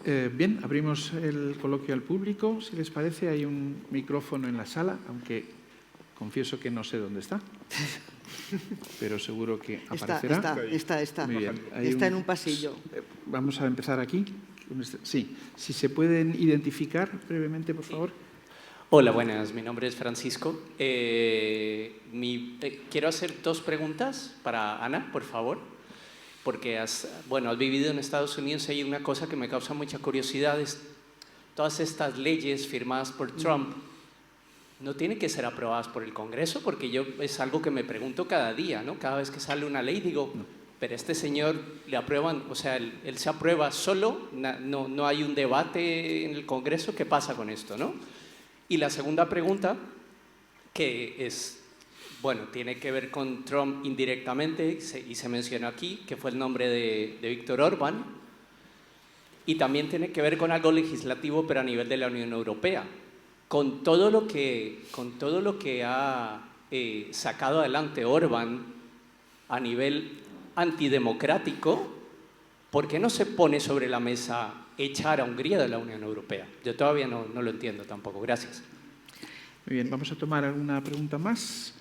Bien, abrimos el coloquio al público. Si les parece, hay un micrófono en la sala, aunque confieso que no sé dónde está, pero seguro que aparecerá. Está. Muy bien. Está en un pasillo. Vamos a empezar aquí. Sí, si se pueden identificar brevemente, por favor. Hola, buenas. Mi nombre es Francisco. Quiero hacer 2 preguntas para Ana, por favor. Porque has vivido en Estados Unidos y hay una cosa que me causa mucha curiosidad, es todas estas leyes firmadas por Trump no tienen que ser aprobadas por el Congreso, porque es algo que me pregunto cada día, ¿no? Cada vez que sale una ley digo, pero este señor le aprueban, o sea, él se aprueba solo, no hay un debate en el Congreso, ¿qué pasa con esto, no? Y la segunda pregunta, que es, tiene que ver con Trump indirectamente, y se menciona aquí, que fue el nombre de Víctor Orbán, y también tiene que ver con algo legislativo, pero a nivel de la Unión Europea. Con todo lo que ha sacado adelante Orbán a nivel antidemocrático, ¿por qué no se pone sobre la mesa echar a Hungría de la Unión Europea? Yo todavía no lo entiendo tampoco. Gracias. Muy bien, vamos a tomar alguna pregunta más.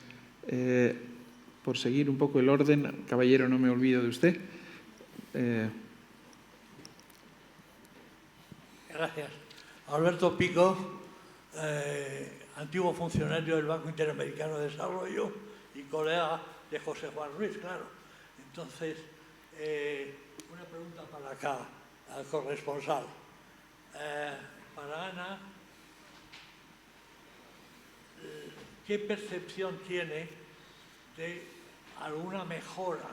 Por seguir un poco el orden, caballero, no me olvido de usted. Gracias. Alberto Pico, antiguo funcionario del Banco Interamericano de Desarrollo y colega de José Juan Ruiz, claro. Entonces, una pregunta para acá, al corresponsal. Para Ana, ¿qué percepción tiene de alguna mejora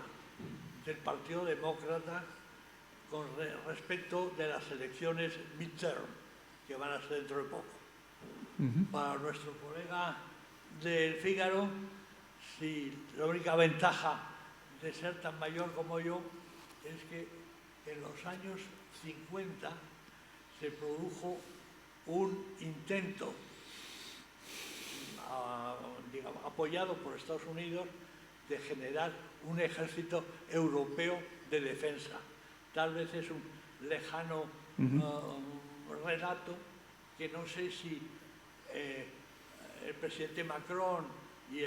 del Partido Demócrata con respecto de las elecciones midterm, que van a ser dentro de poco? Para nuestro colega del Fígaro, si la única ventaja de ser tan mayor como yo es que en los años 50 se produjo un intento apoyado por Estados Unidos de generar un ejército europeo de defensa. Tal vez es un lejano relato que no sé si el presidente Macron y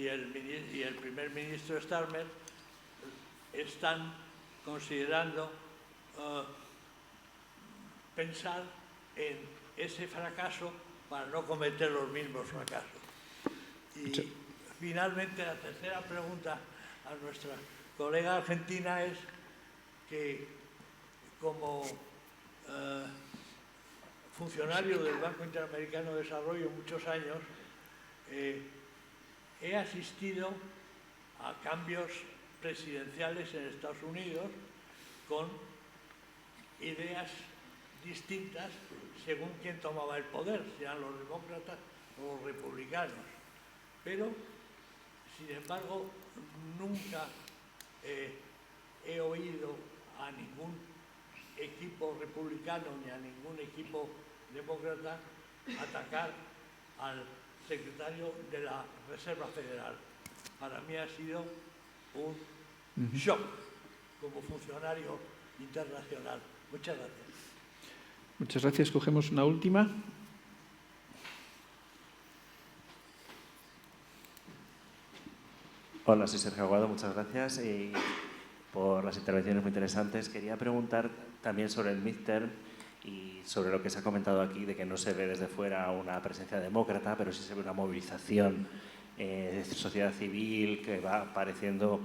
el primer ministro Starmer están considerando pensar en ese fracaso para no cometer los mismos fracasos. Y finalmente la tercera pregunta a nuestra colega argentina es que como funcionario del Banco Interamericano de Desarrollo muchos años, he asistido a cambios presidenciales en Estados Unidos con ideas distintas según quién tomaba el poder, sean los demócratas o los republicanos. Pero, sin embargo, nunca he oído a ningún equipo republicano ni a ningún equipo demócrata atacar al secretario de la Reserva Federal. Para mí ha sido un shock como funcionario internacional. Muchas gracias. Muchas gracias. Cogemos una última. Hola, soy Sergio Aguado, muchas gracias por las intervenciones muy interesantes. Quería preguntar también sobre el midterm y sobre lo que se ha comentado aquí de que no se ve desde fuera una presencia demócrata, pero sí se ve una movilización de sociedad civil que va pareciendo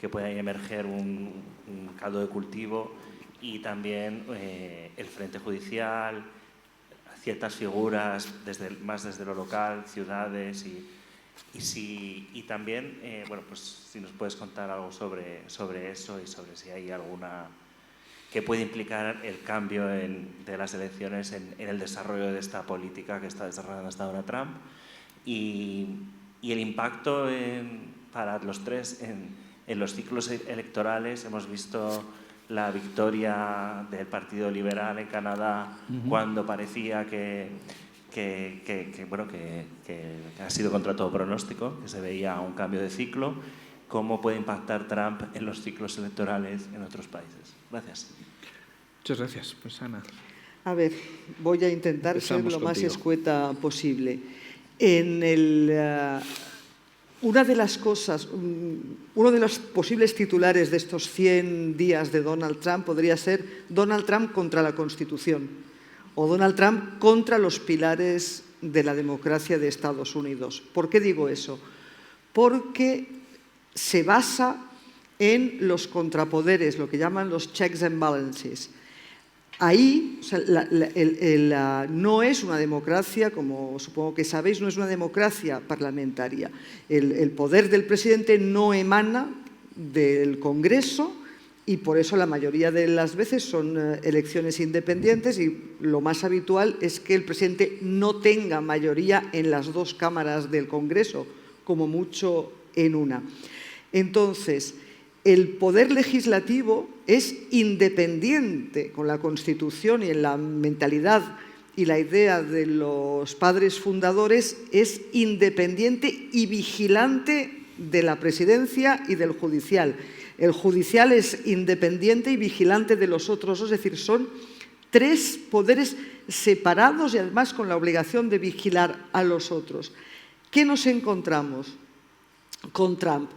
que puede emerger un caldo de cultivo, y también el frente judicial, ciertas figuras más desde lo local, ciudades y también, bueno, pues si nos puedes contar algo sobre eso y sobre si hay alguna que puede implicar el cambio de las elecciones en el desarrollo de esta política que está desarrollando hasta ahora Trump y el impacto para los tres en los ciclos electorales. Hemos visto la victoria del Partido Liberal en Canadá cuando parecía que ha sido contra todo pronóstico, que se veía un cambio de ciclo. ¿Cómo puede impactar Trump en los ciclos electorales en otros países? Gracias. Muchas gracias. Pues Ana. A ver, voy a intentar ser lo más escueta posible. Una de las cosas, uno de los posibles titulares de estos 100 días de Donald Trump podría ser Donald Trump contra la Constitución o Donald Trump contra los pilares de la democracia de Estados Unidos. ¿Por qué digo eso? Porque se basa en los contrapoderes, lo que llaman los checks and balances. Ahí, o sea, no es una democracia, como supongo que sabéis, no es una democracia parlamentaria. El poder del presidente no emana del Congreso y por eso la mayoría de las veces son elecciones independientes y lo más habitual es que el presidente no tenga mayoría en las dos cámaras del Congreso, como mucho en una. Entonces, el poder legislativo es independiente con la Constitución y en la mentalidad y la idea de los padres fundadores, es independiente y vigilante de la presidencia y del judicial. El judicial es independiente y vigilante de los otros dos, es decir, son tres poderes separados y además con la obligación de vigilar a los otros. ¿Qué nos encontramos con Trump?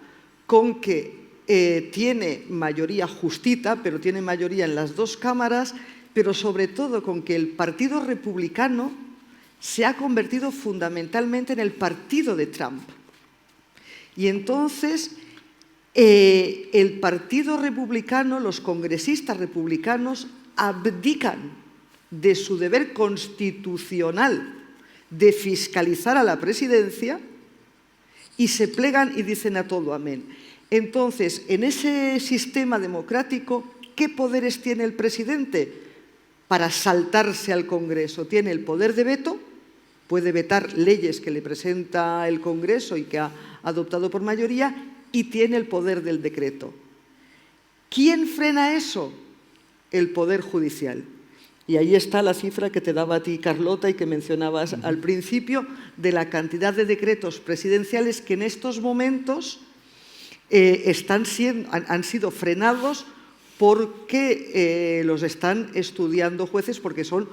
Con que tiene mayoría justita, pero tiene mayoría en las dos cámaras, pero sobre todo con que el Partido Republicano se ha convertido fundamentalmente en el partido de Trump. Y entonces el Partido Republicano, los congresistas republicanos, abdican de su deber constitucional de fiscalizar a la presidencia y se plegan y dicen a todo amén. Entonces, en ese sistema democrático, ¿qué poderes tiene el presidente para saltarse al Congreso? Tiene el poder de veto, puede vetar leyes que le presenta el Congreso y que ha adoptado por mayoría, y tiene el poder del decreto. ¿Quién frena eso? El Poder Judicial. Y ahí está la cifra que te daba a ti, Carlota, y que mencionabas al principio, de la cantidad de decretos presidenciales que en estos momentos han sido frenados porque los están estudiando jueces, porque son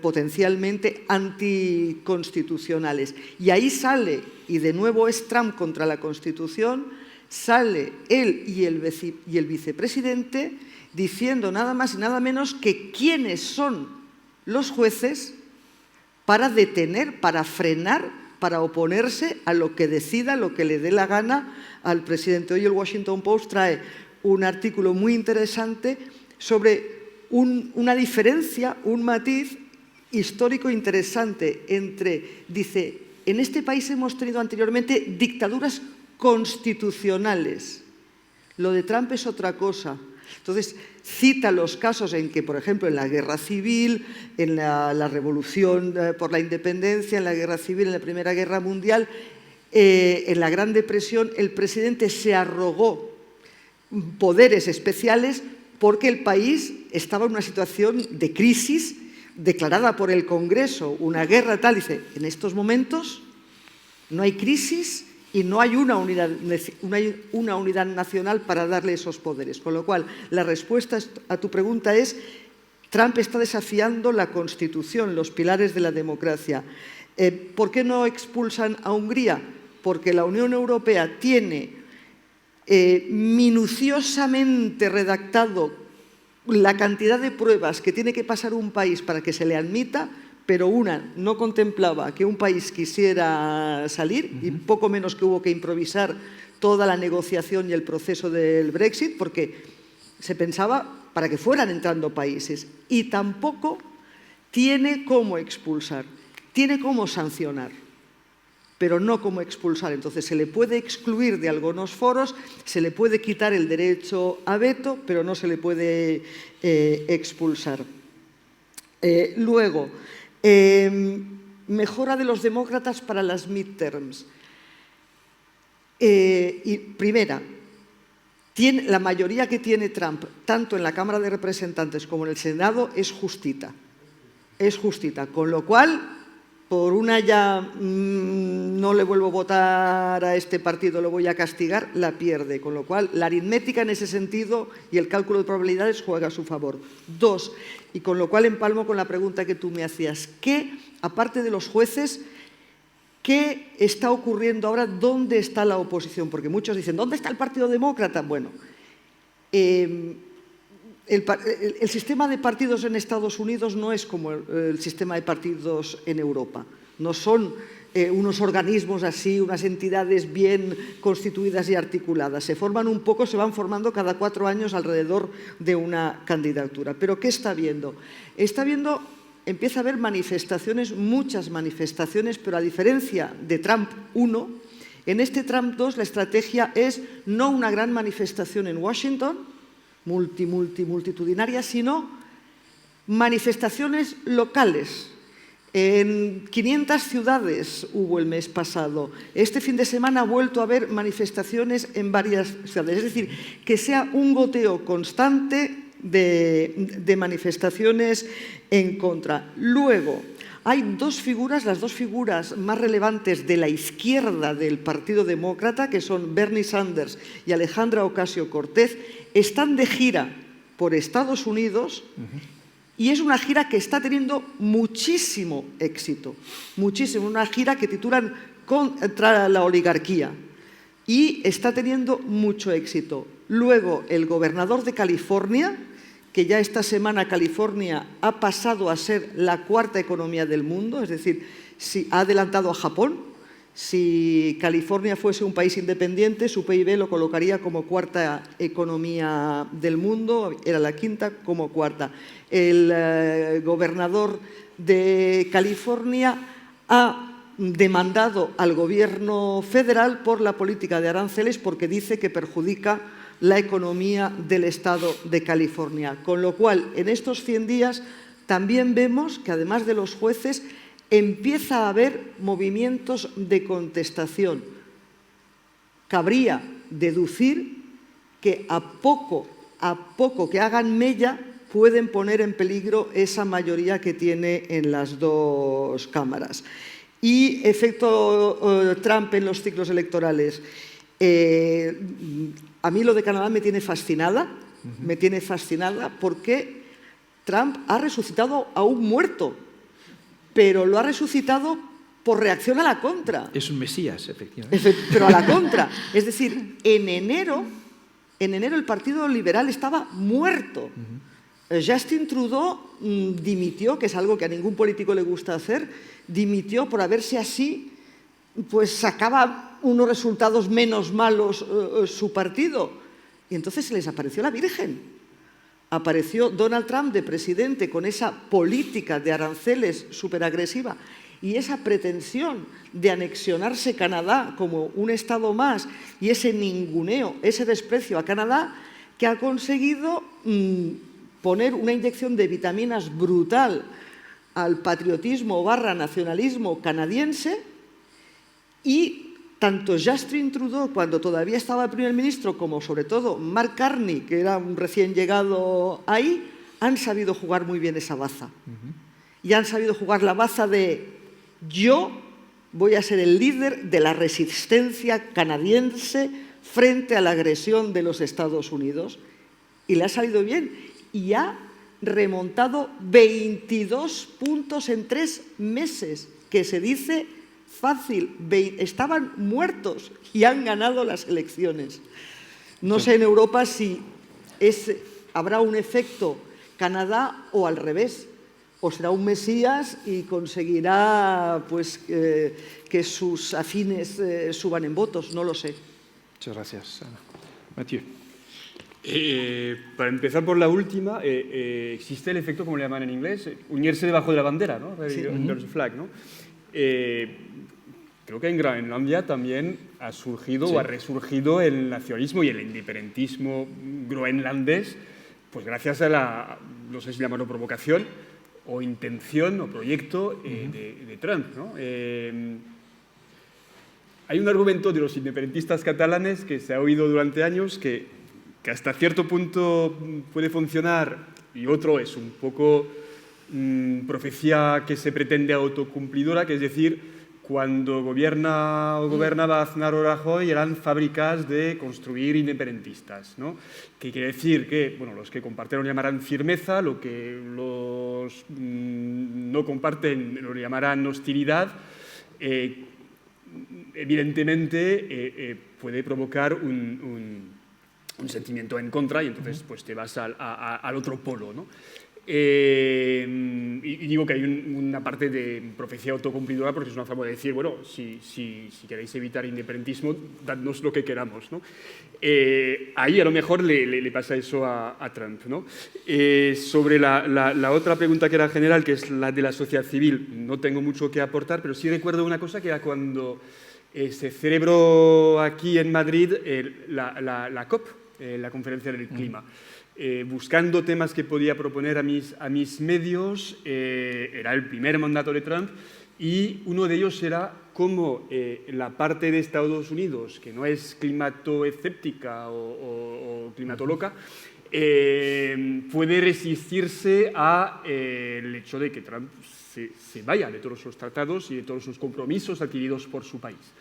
potencialmente anticonstitucionales. Y ahí sale, y de nuevo es Trump contra la Constitución, sale él y el vicepresidente diciendo nada más y nada menos que quiénes son los jueces para detener, para frenar, para oponerse a lo que decida, lo que le dé la gana al presidente. Hoy el Washington Post trae un artículo muy interesante sobre una diferencia, un matiz histórico interesante entre, dice, en este país hemos tenido anteriormente dictaduras constitucionales. Lo de Trump es otra cosa. Entonces, cita los casos en que, por ejemplo, en la Guerra Civil, en la Revolución por la Independencia, en la Guerra Civil, en la Primera Guerra Mundial, en la Gran Depresión, el presidente se arrogó poderes especiales porque el país estaba en una situación de crisis declarada por el Congreso, una guerra tal. Dice, en estos momentos no hay crisis y no hay una unidad nacional para darle esos poderes. Con lo cual, la respuesta a tu pregunta es Trump está desafiando la Constitución, los pilares de la democracia. ¿Por qué no expulsan a Hungría? Porque la Unión Europea tiene minuciosamente redactado la cantidad de pruebas que tiene que pasar un país para que se le admita, pero una no contemplaba que un país quisiera salir y poco menos que hubo que improvisar toda la negociación y el proceso del Brexit porque se pensaba para que fueran entrando países. Y tampoco tiene cómo expulsar, tiene cómo sancionar, pero no cómo expulsar. Entonces se le puede excluir de algunos foros, se le puede quitar el derecho a veto, pero no se le puede expulsar. Luego, mejora de los demócratas para las midterms. Primera, la mayoría que tiene Trump, tanto en la Cámara de Representantes como en el Senado, es justita. Es justita, con lo cual, por una ya no le vuelvo a votar a este partido, lo voy a castigar, la pierde. Con lo cual, la aritmética en ese sentido y el cálculo de probabilidades juega a su favor. Dos, y con lo cual empalmo con la pregunta que tú me hacías, ¿qué, aparte de los jueces, qué está ocurriendo ahora? ¿Dónde está la oposición? Porque muchos dicen, ¿dónde está el Partido Demócrata? Bueno, el sistema de partidos en Estados Unidos no es como el sistema de partidos en Europa. No son unos organismos así, unas entidades bien constituidas y articuladas. Se forman un poco, se van formando cada 4 años alrededor de una candidatura. ¿Pero qué está viendo? Empieza a haber manifestaciones, muchas manifestaciones, pero a diferencia de Trump 1, en este Trump 2 la estrategia es no una gran manifestación en Washington, multitudinaria, sino manifestaciones locales. En 500 ciudades hubo el mes pasado. Este fin de semana ha vuelto a haber manifestaciones en varias ciudades. Es decir, que sea un goteo constante de manifestaciones en contra. Luego, hay dos figuras, las dos figuras más relevantes de la izquierda del Partido Demócrata, que son Bernie Sanders y Alejandra Ocasio-Cortez, están de gira por Estados Unidos y es una gira que está teniendo muchísimo éxito, muchísimo, una gira que titulan Contra la oligarquía y está teniendo mucho éxito. Luego, el gobernador de California, que ya esta semana California ha pasado a ser la 4ª economía del mundo, es decir, ha adelantado a Japón. Si California fuese un país independiente, su PIB lo colocaría como 4ª economía del mundo, era la 5ª como 4ª. El gobernador de California ha demandado al gobierno federal por la política de aranceles porque dice que perjudica la economía del estado de California. Con lo cual, en estos 100 días también vemos que además de los jueces empieza a haber movimientos de contestación. Cabría deducir que a poco que hagan mella pueden poner en peligro esa mayoría que tiene en las dos cámaras. Y efecto Trump en los ciclos electorales. A mí lo de Canadá me tiene fascinada, porque Trump ha resucitado a un muerto, pero lo ha resucitado por reacción a la contra. Es un mesías, efectivamente. Pero a la contra. Es decir, en enero el Partido Liberal estaba muerto. Justin Trudeau dimitió, que es algo que a ningún político le gusta hacer, dimitió por haberse así, pues sacaba unos resultados menos malos su partido. Y entonces se les apareció la Virgen. Apareció Donald Trump de presidente con esa política de aranceles superagresiva y esa pretensión de anexionarse Canadá como un estado más y ese ninguneo, ese desprecio a Canadá que ha conseguido poner una inyección de vitaminas brutal al patriotismo / nacionalismo canadiense. Y tanto Justin Trudeau, cuando todavía estaba primer ministro, como sobre todo Mark Carney, que era un recién llegado ahí, han sabido jugar muy bien esa baza. Y han sabido jugar la baza de yo voy a ser el líder de la resistencia canadiense frente a la agresión de los Estados Unidos. Y le ha salido bien. Y ha remontado 22 puntos en 3 meses, que se dice fácil. Estaban muertos y han ganado las elecciones. No sé en Europa si habrá un efecto Canadá o al revés, o será un Mesías y conseguirá pues, que sus afines suban en votos, no lo sé. Muchas gracias, Ana. Mathieu. Para empezar por la última, existe el efecto, como le llaman en inglés, unirse debajo de la bandera, ¿no? Sí. Under the flag, ¿no? Creo que en Groenlandia también ha surgido o ha resurgido el nacionalismo y el independentismo groenlandés, pues gracias a no sé si llamarlo provocación o intención o proyecto de Trump, ¿no? Hay un argumento de los independentistas catalanes que se ha oído durante años que hasta cierto punto puede funcionar y otro es un poco profecía que se pretende autocumplidora, que es decir, cuando gobernaba Aznar o Rajoy eran fábricas de construir independentistas, ¿no? Que quiere decir que, bueno, los que comparten lo llamarán firmeza, lo que los no comparten lo llamarán hostilidad. Evidentemente puede provocar un sentimiento en contra y entonces pues te vas al otro polo, ¿no? Y digo que hay una parte de profecía autocumplidora porque es una forma de decir, bueno, si queréis evitar independentismo, dadnos lo que queramos, ¿no? Ahí a lo mejor le pasa eso a Trump, ¿no? Sobre la otra pregunta que era general, que es la de la sociedad civil, no tengo mucho que aportar, pero sí recuerdo una cosa que era cuando se celebró aquí en Madrid la COP, la Conferencia del Clima. Buscando temas que podía proponer a mis medios, era el primer mandato de Trump y uno de ellos era cómo la parte de Estados Unidos, que no es climato-escéptica o climatoloca, puede resistirse al hecho de que Trump se vaya de todos los tratados y de todos los compromisos adquiridos por su país.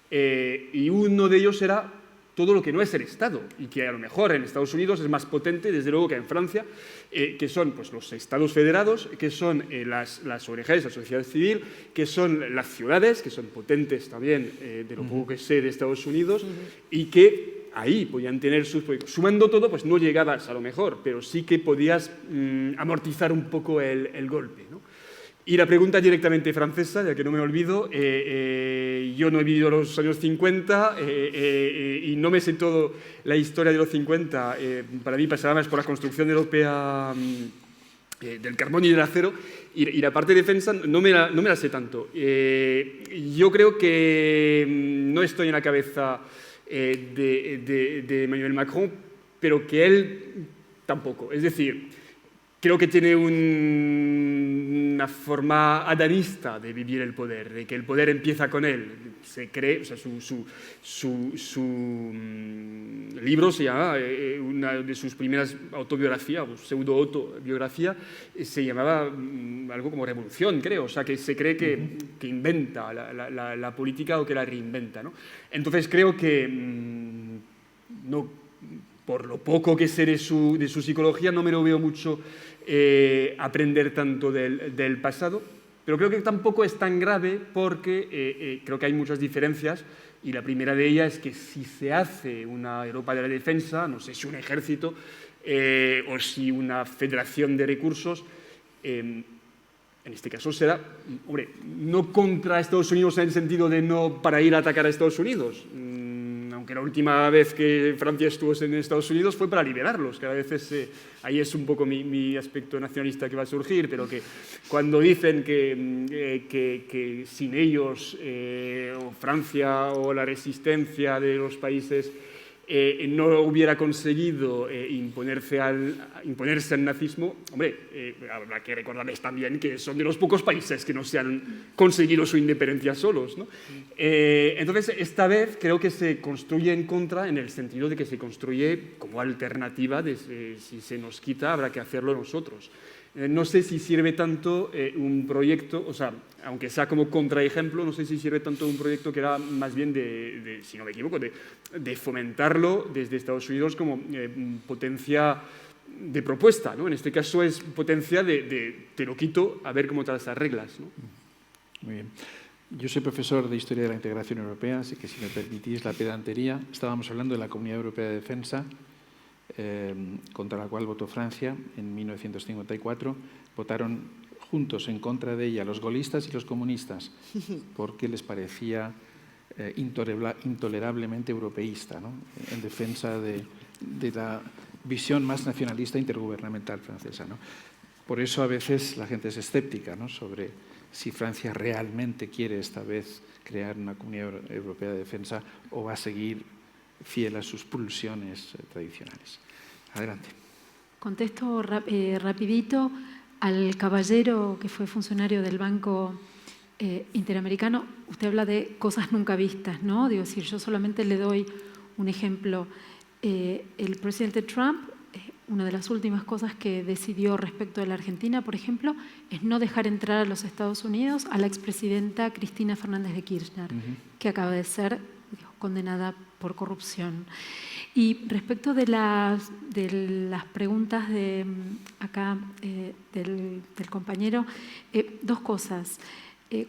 Y uno de ellos era todo lo que no es el Estado y que a lo mejor en Estados Unidos es más potente, desde luego, que en Francia, que son pues, los Estados federados, que son las ONGs, la sociedad civil, que son las ciudades, que son potentes también, de lo poco que sé de Estados Unidos, y que ahí podían tener sus proyectos. Sumando todo, pues no llegabas a lo mejor, pero sí que podías amortizar un poco el golpe, ¿no? Y la pregunta directamente francesa, ya que no me olvido, yo no he vivido los años 50 y no me sé todo la historia de los 50. Para mí pasaba más por la construcción europea del carbón y del acero y la parte de defensa no me la sé tanto. Yo creo que no estoy en la cabeza de Emmanuel Macron, pero que él tampoco. Es decir, creo que tiene una forma adanista de vivir el poder, de que el poder empieza con él. Se cree, o sea, su libro se llama, una de sus primeras autobiografías, o pseudo-autobiografía, se llamaba algo como Revolución, creo. O sea, que se cree que inventa la política o que la reinventa, ¿no? Entonces creo que no, por lo poco que sé de su psicología, no me lo veo mucho aprender tanto del pasado, pero creo que tampoco es tan grave porque creo que hay muchas diferencias y la primera de ellas es que si se hace una Europa de la defensa, no sé si un ejército o si una federación de recursos, en este caso será, hombre, no contra Estados Unidos en el sentido de no para ir a atacar a Estados Unidos, aunque la última vez que Francia estuvo en Estados Unidos fue para liberarlos, que a veces ahí es un poco mi aspecto nacionalista que va a surgir, pero que cuando dicen que sin ellos o Francia o la resistencia de los países no hubiera conseguido imponerse al nazismo, hombre, habrá que recordarles también que son de los pocos países que no se han conseguido su independencia solos, ¿no? Entonces, esta vez creo que se construye en contra en el sentido de que se construye como alternativa de si se nos quita, habrá que hacerlo nosotros. No sé si sirve tanto un proyecto, o sea, aunque sea como contraejemplo, no sé si sirve tanto un proyecto que era más bien si no me equivoco, de fomentarlo desde Estados Unidos como potencia de propuesta, ¿no? En este caso es potencia de te lo quito, a ver cómo te las reglas, ¿no? Muy bien. Yo soy profesor de Historia de la Integración Europea, así que si me permitís la pedantería, estábamos hablando de la Comunidad Europea de Defensa, contra la cual votó Francia en 1954. Votaron juntos en contra de ella los gaullistas y los comunistas, porque les parecía intolerablemente europeísta, ¿no? En defensa de la visión más nacionalista intergubernamental francesa, ¿no? Por eso a veces la gente es escéptica, ¿no?, sobre si Francia realmente quiere esta vez crear una Comunidad Europea de Defensa o va a seguir fiel a sus pulsiones tradicionales. Adelante. Contesto rapidito al caballero que fue funcionario del Banco Interamericano. Usted habla de cosas nunca vistas, ¿no? Digo, si yo solamente le doy un ejemplo. El presidente Trump, una de las últimas cosas que decidió respecto de la Argentina, por ejemplo, es no dejar entrar a los Estados Unidos a la expresidenta Cristina Fernández de Kirchner, que acaba de ser condenada por corrupción. Y respecto de las preguntas de acá del compañero, dos cosas.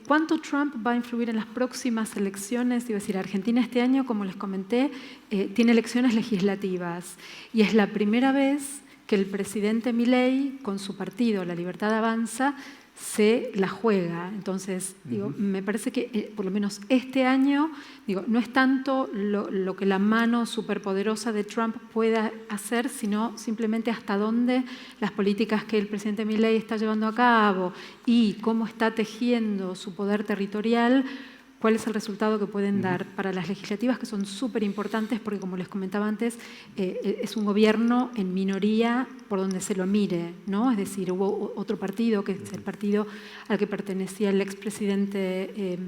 ¿Cuánto Trump va a influir en las próximas elecciones? Iba a decir, Argentina este año, como les comenté, tiene elecciones legislativas y es la primera vez que el presidente Milei, con su partido, La Libertad Avanza, se la juega. Entonces, digo, me parece que por lo menos este año, digo, no es tanto lo que la mano superpoderosa de Trump pueda hacer, sino simplemente hasta dónde las políticas que el presidente Milei está llevando a cabo y cómo está tejiendo su poder territorial, cuál es el resultado que pueden dar para las legislativas, que son súper importantes porque, como les comentaba antes, es un gobierno en minoría por donde se lo mire, ¿no? Es decir, hubo otro partido, que es el partido al que pertenecía el expresidente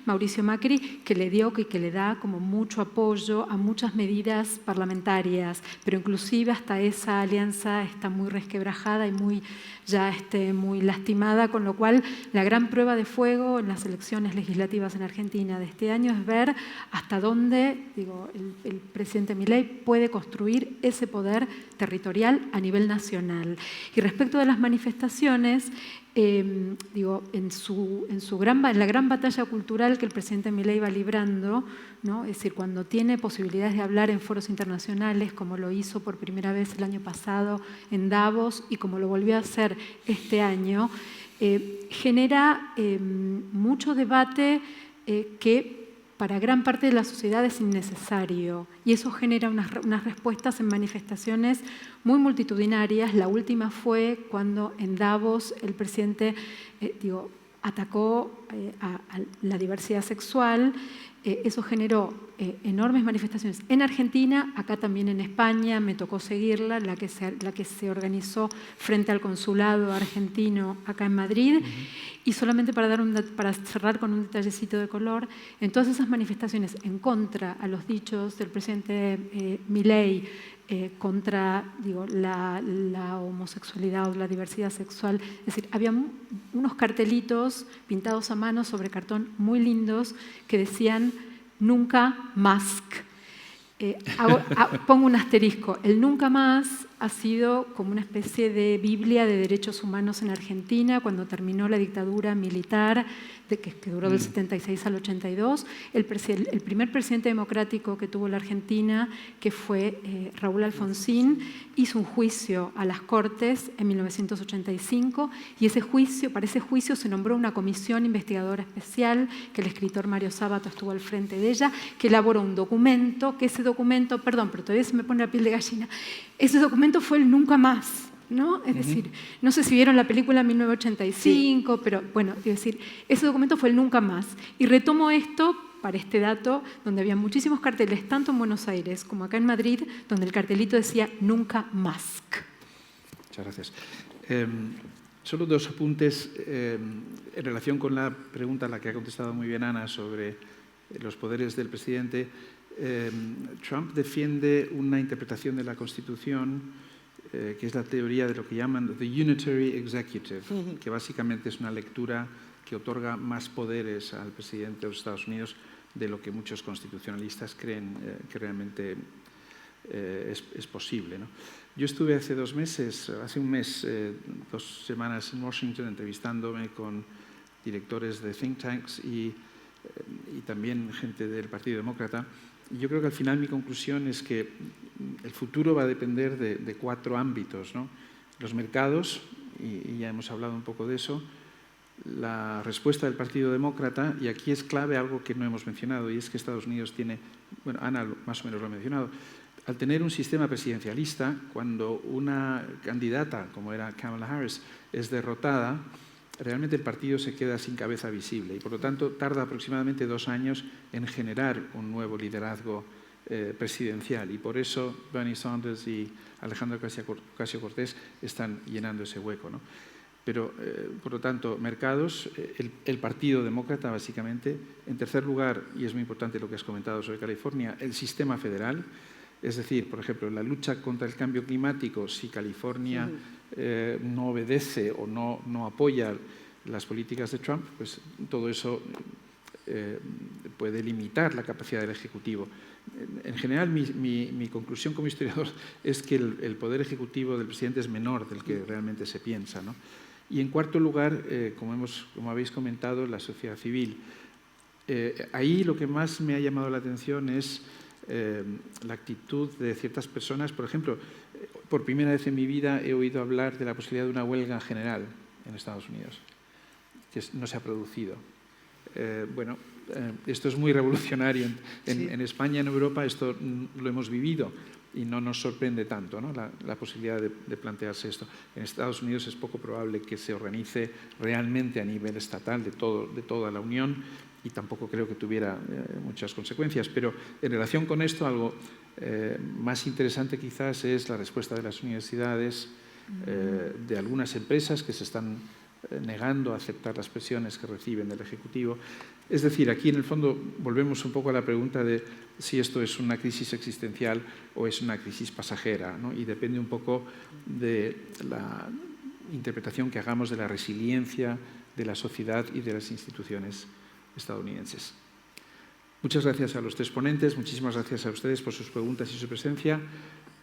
Mauricio Macri, que le dio, que le da como mucho apoyo a muchas medidas parlamentarias, pero inclusive hasta esa alianza está muy resquebrajada y muy lastimada, con lo cual la gran prueba de fuego en las elecciones legislativas en Argentina de este año es ver hasta dónde, digo, el presidente Milei puede construir ese poder territorial a nivel nacional. Y respecto de las manifestaciones, digo, en la gran batalla cultural que el presidente Milei va librando, ¿no? Es decir, cuando tiene posibilidades de hablar en foros internacionales, como lo hizo por primera vez el año pasado en Davos y como lo volvió a hacer este año, genera mucho debate que para gran parte de la sociedad es innecesario, y eso genera unas respuestas en manifestaciones muy multitudinarias. La última fue cuando en Davos el presidente atacó a la diversidad sexual. Eso generó enormes manifestaciones en Argentina, acá también en España, me tocó seguirla, la que se organizó frente al consulado argentino acá en Madrid. Y solamente para cerrar con un detallecito de color, en todas esas manifestaciones en contra a los dichos del presidente Milei, contra, digo, la homosexualidad o la diversidad sexual. Es decir, había unos cartelitos pintados a mano sobre cartón muy lindos que decían «Nunca más». Pongo un asterisco. El «nunca más» ha sido como una especie de Biblia de derechos humanos en Argentina cuando terminó la dictadura militar que duró del 76 al 82. El primer presidente democrático que tuvo la Argentina, que fue Raúl Alfonsín, hizo un juicio a las Cortes en 1985 y para ese juicio se nombró una comisión investigadora especial, que el escritor Mario Sábato estuvo al frente de ella, que elaboró un documento, perdón, pero todavía se me pone la piel de gallina, ese documento fue el «nunca más», ¿no? Es decir, no sé si vieron la película 1985, sí, pero bueno, es decir, ese documento fue el «nunca más». Y retomo esto para este dato, donde había muchísimos carteles, tanto en Buenos Aires como acá en Madrid, donde el cartelito decía «nunca más». Muchas gracias. Solo dos apuntes en relación con la pregunta a la que ha contestado muy bien Ana sobre los poderes del presidente. Trump defiende una interpretación de la Constitución que es la teoría de lo que llaman the unitary executive, que básicamente es una lectura que otorga más poderes al presidente de los Estados Unidos de lo que muchos constitucionalistas creen que realmente es posible, ¿no? Yo estuve hace un mes, 2 semanas en Washington entrevistándome con directores de think tanks y también gente del Partido Demócrata. Y yo creo que al final mi conclusión es que el futuro va a depender de 4 ámbitos, ¿no? Los mercados, y ya hemos hablado un poco de eso, la respuesta del Partido Demócrata, y aquí es clave algo que no hemos mencionado, y es que Estados Unidos tiene, bueno, Ana más o menos lo ha mencionado, al tener un sistema presidencialista, cuando una candidata, como era Kamala Harris, es derrotada, realmente el partido se queda sin cabeza visible y, por lo tanto, tarda aproximadamente 2 años en generar un nuevo liderazgo presidencial. Y por eso Bernie Sanders y Alejandro Ocasio-Cortez están llenando ese hueco, ¿no? Pero, por lo tanto, mercados, el Partido Demócrata, básicamente. En tercer lugar, y es muy importante lo que has comentado sobre California, el sistema federal. Es decir, por ejemplo, la lucha contra el cambio climático, si California no obedece o no apoya las políticas de Trump, pues todo eso puede limitar la capacidad del Ejecutivo. En general, mi conclusión como historiador es que el poder ejecutivo del presidente es menor del que realmente se piensa, ¿no? Y en cuarto lugar, como habéis comentado, la sociedad civil. Ahí lo que más me ha llamado la atención es la actitud de ciertas personas. Por ejemplo, por primera vez en mi vida he oído hablar de la posibilidad de una huelga general en Estados Unidos, que no se ha producido. Esto es muy revolucionario. En España, en Europa, esto lo hemos vivido y no nos sorprende tanto, ¿no? la posibilidad de plantearse esto. En Estados Unidos es poco probable que se organice realmente a nivel estatal de toda la Unión, y tampoco creo que tuviera muchas consecuencias. Pero en relación con esto, algo más interesante quizás es la respuesta de las universidades, de algunas empresas que se están negando a aceptar las presiones que reciben del Ejecutivo. Es decir, aquí en el fondo volvemos un poco a la pregunta de si esto es una crisis existencial o es una crisis pasajera, ¿no? Y depende un poco de la interpretación que hagamos de la resiliencia de la sociedad y de las instituciones estadounidenses. Muchas gracias a los 3 ponentes, muchísimas gracias a ustedes por sus preguntas y su presencia,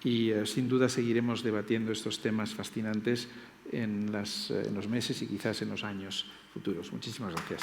y sin duda seguiremos debatiendo estos temas fascinantes en los meses y quizás en los años futuros. Muchísimas gracias.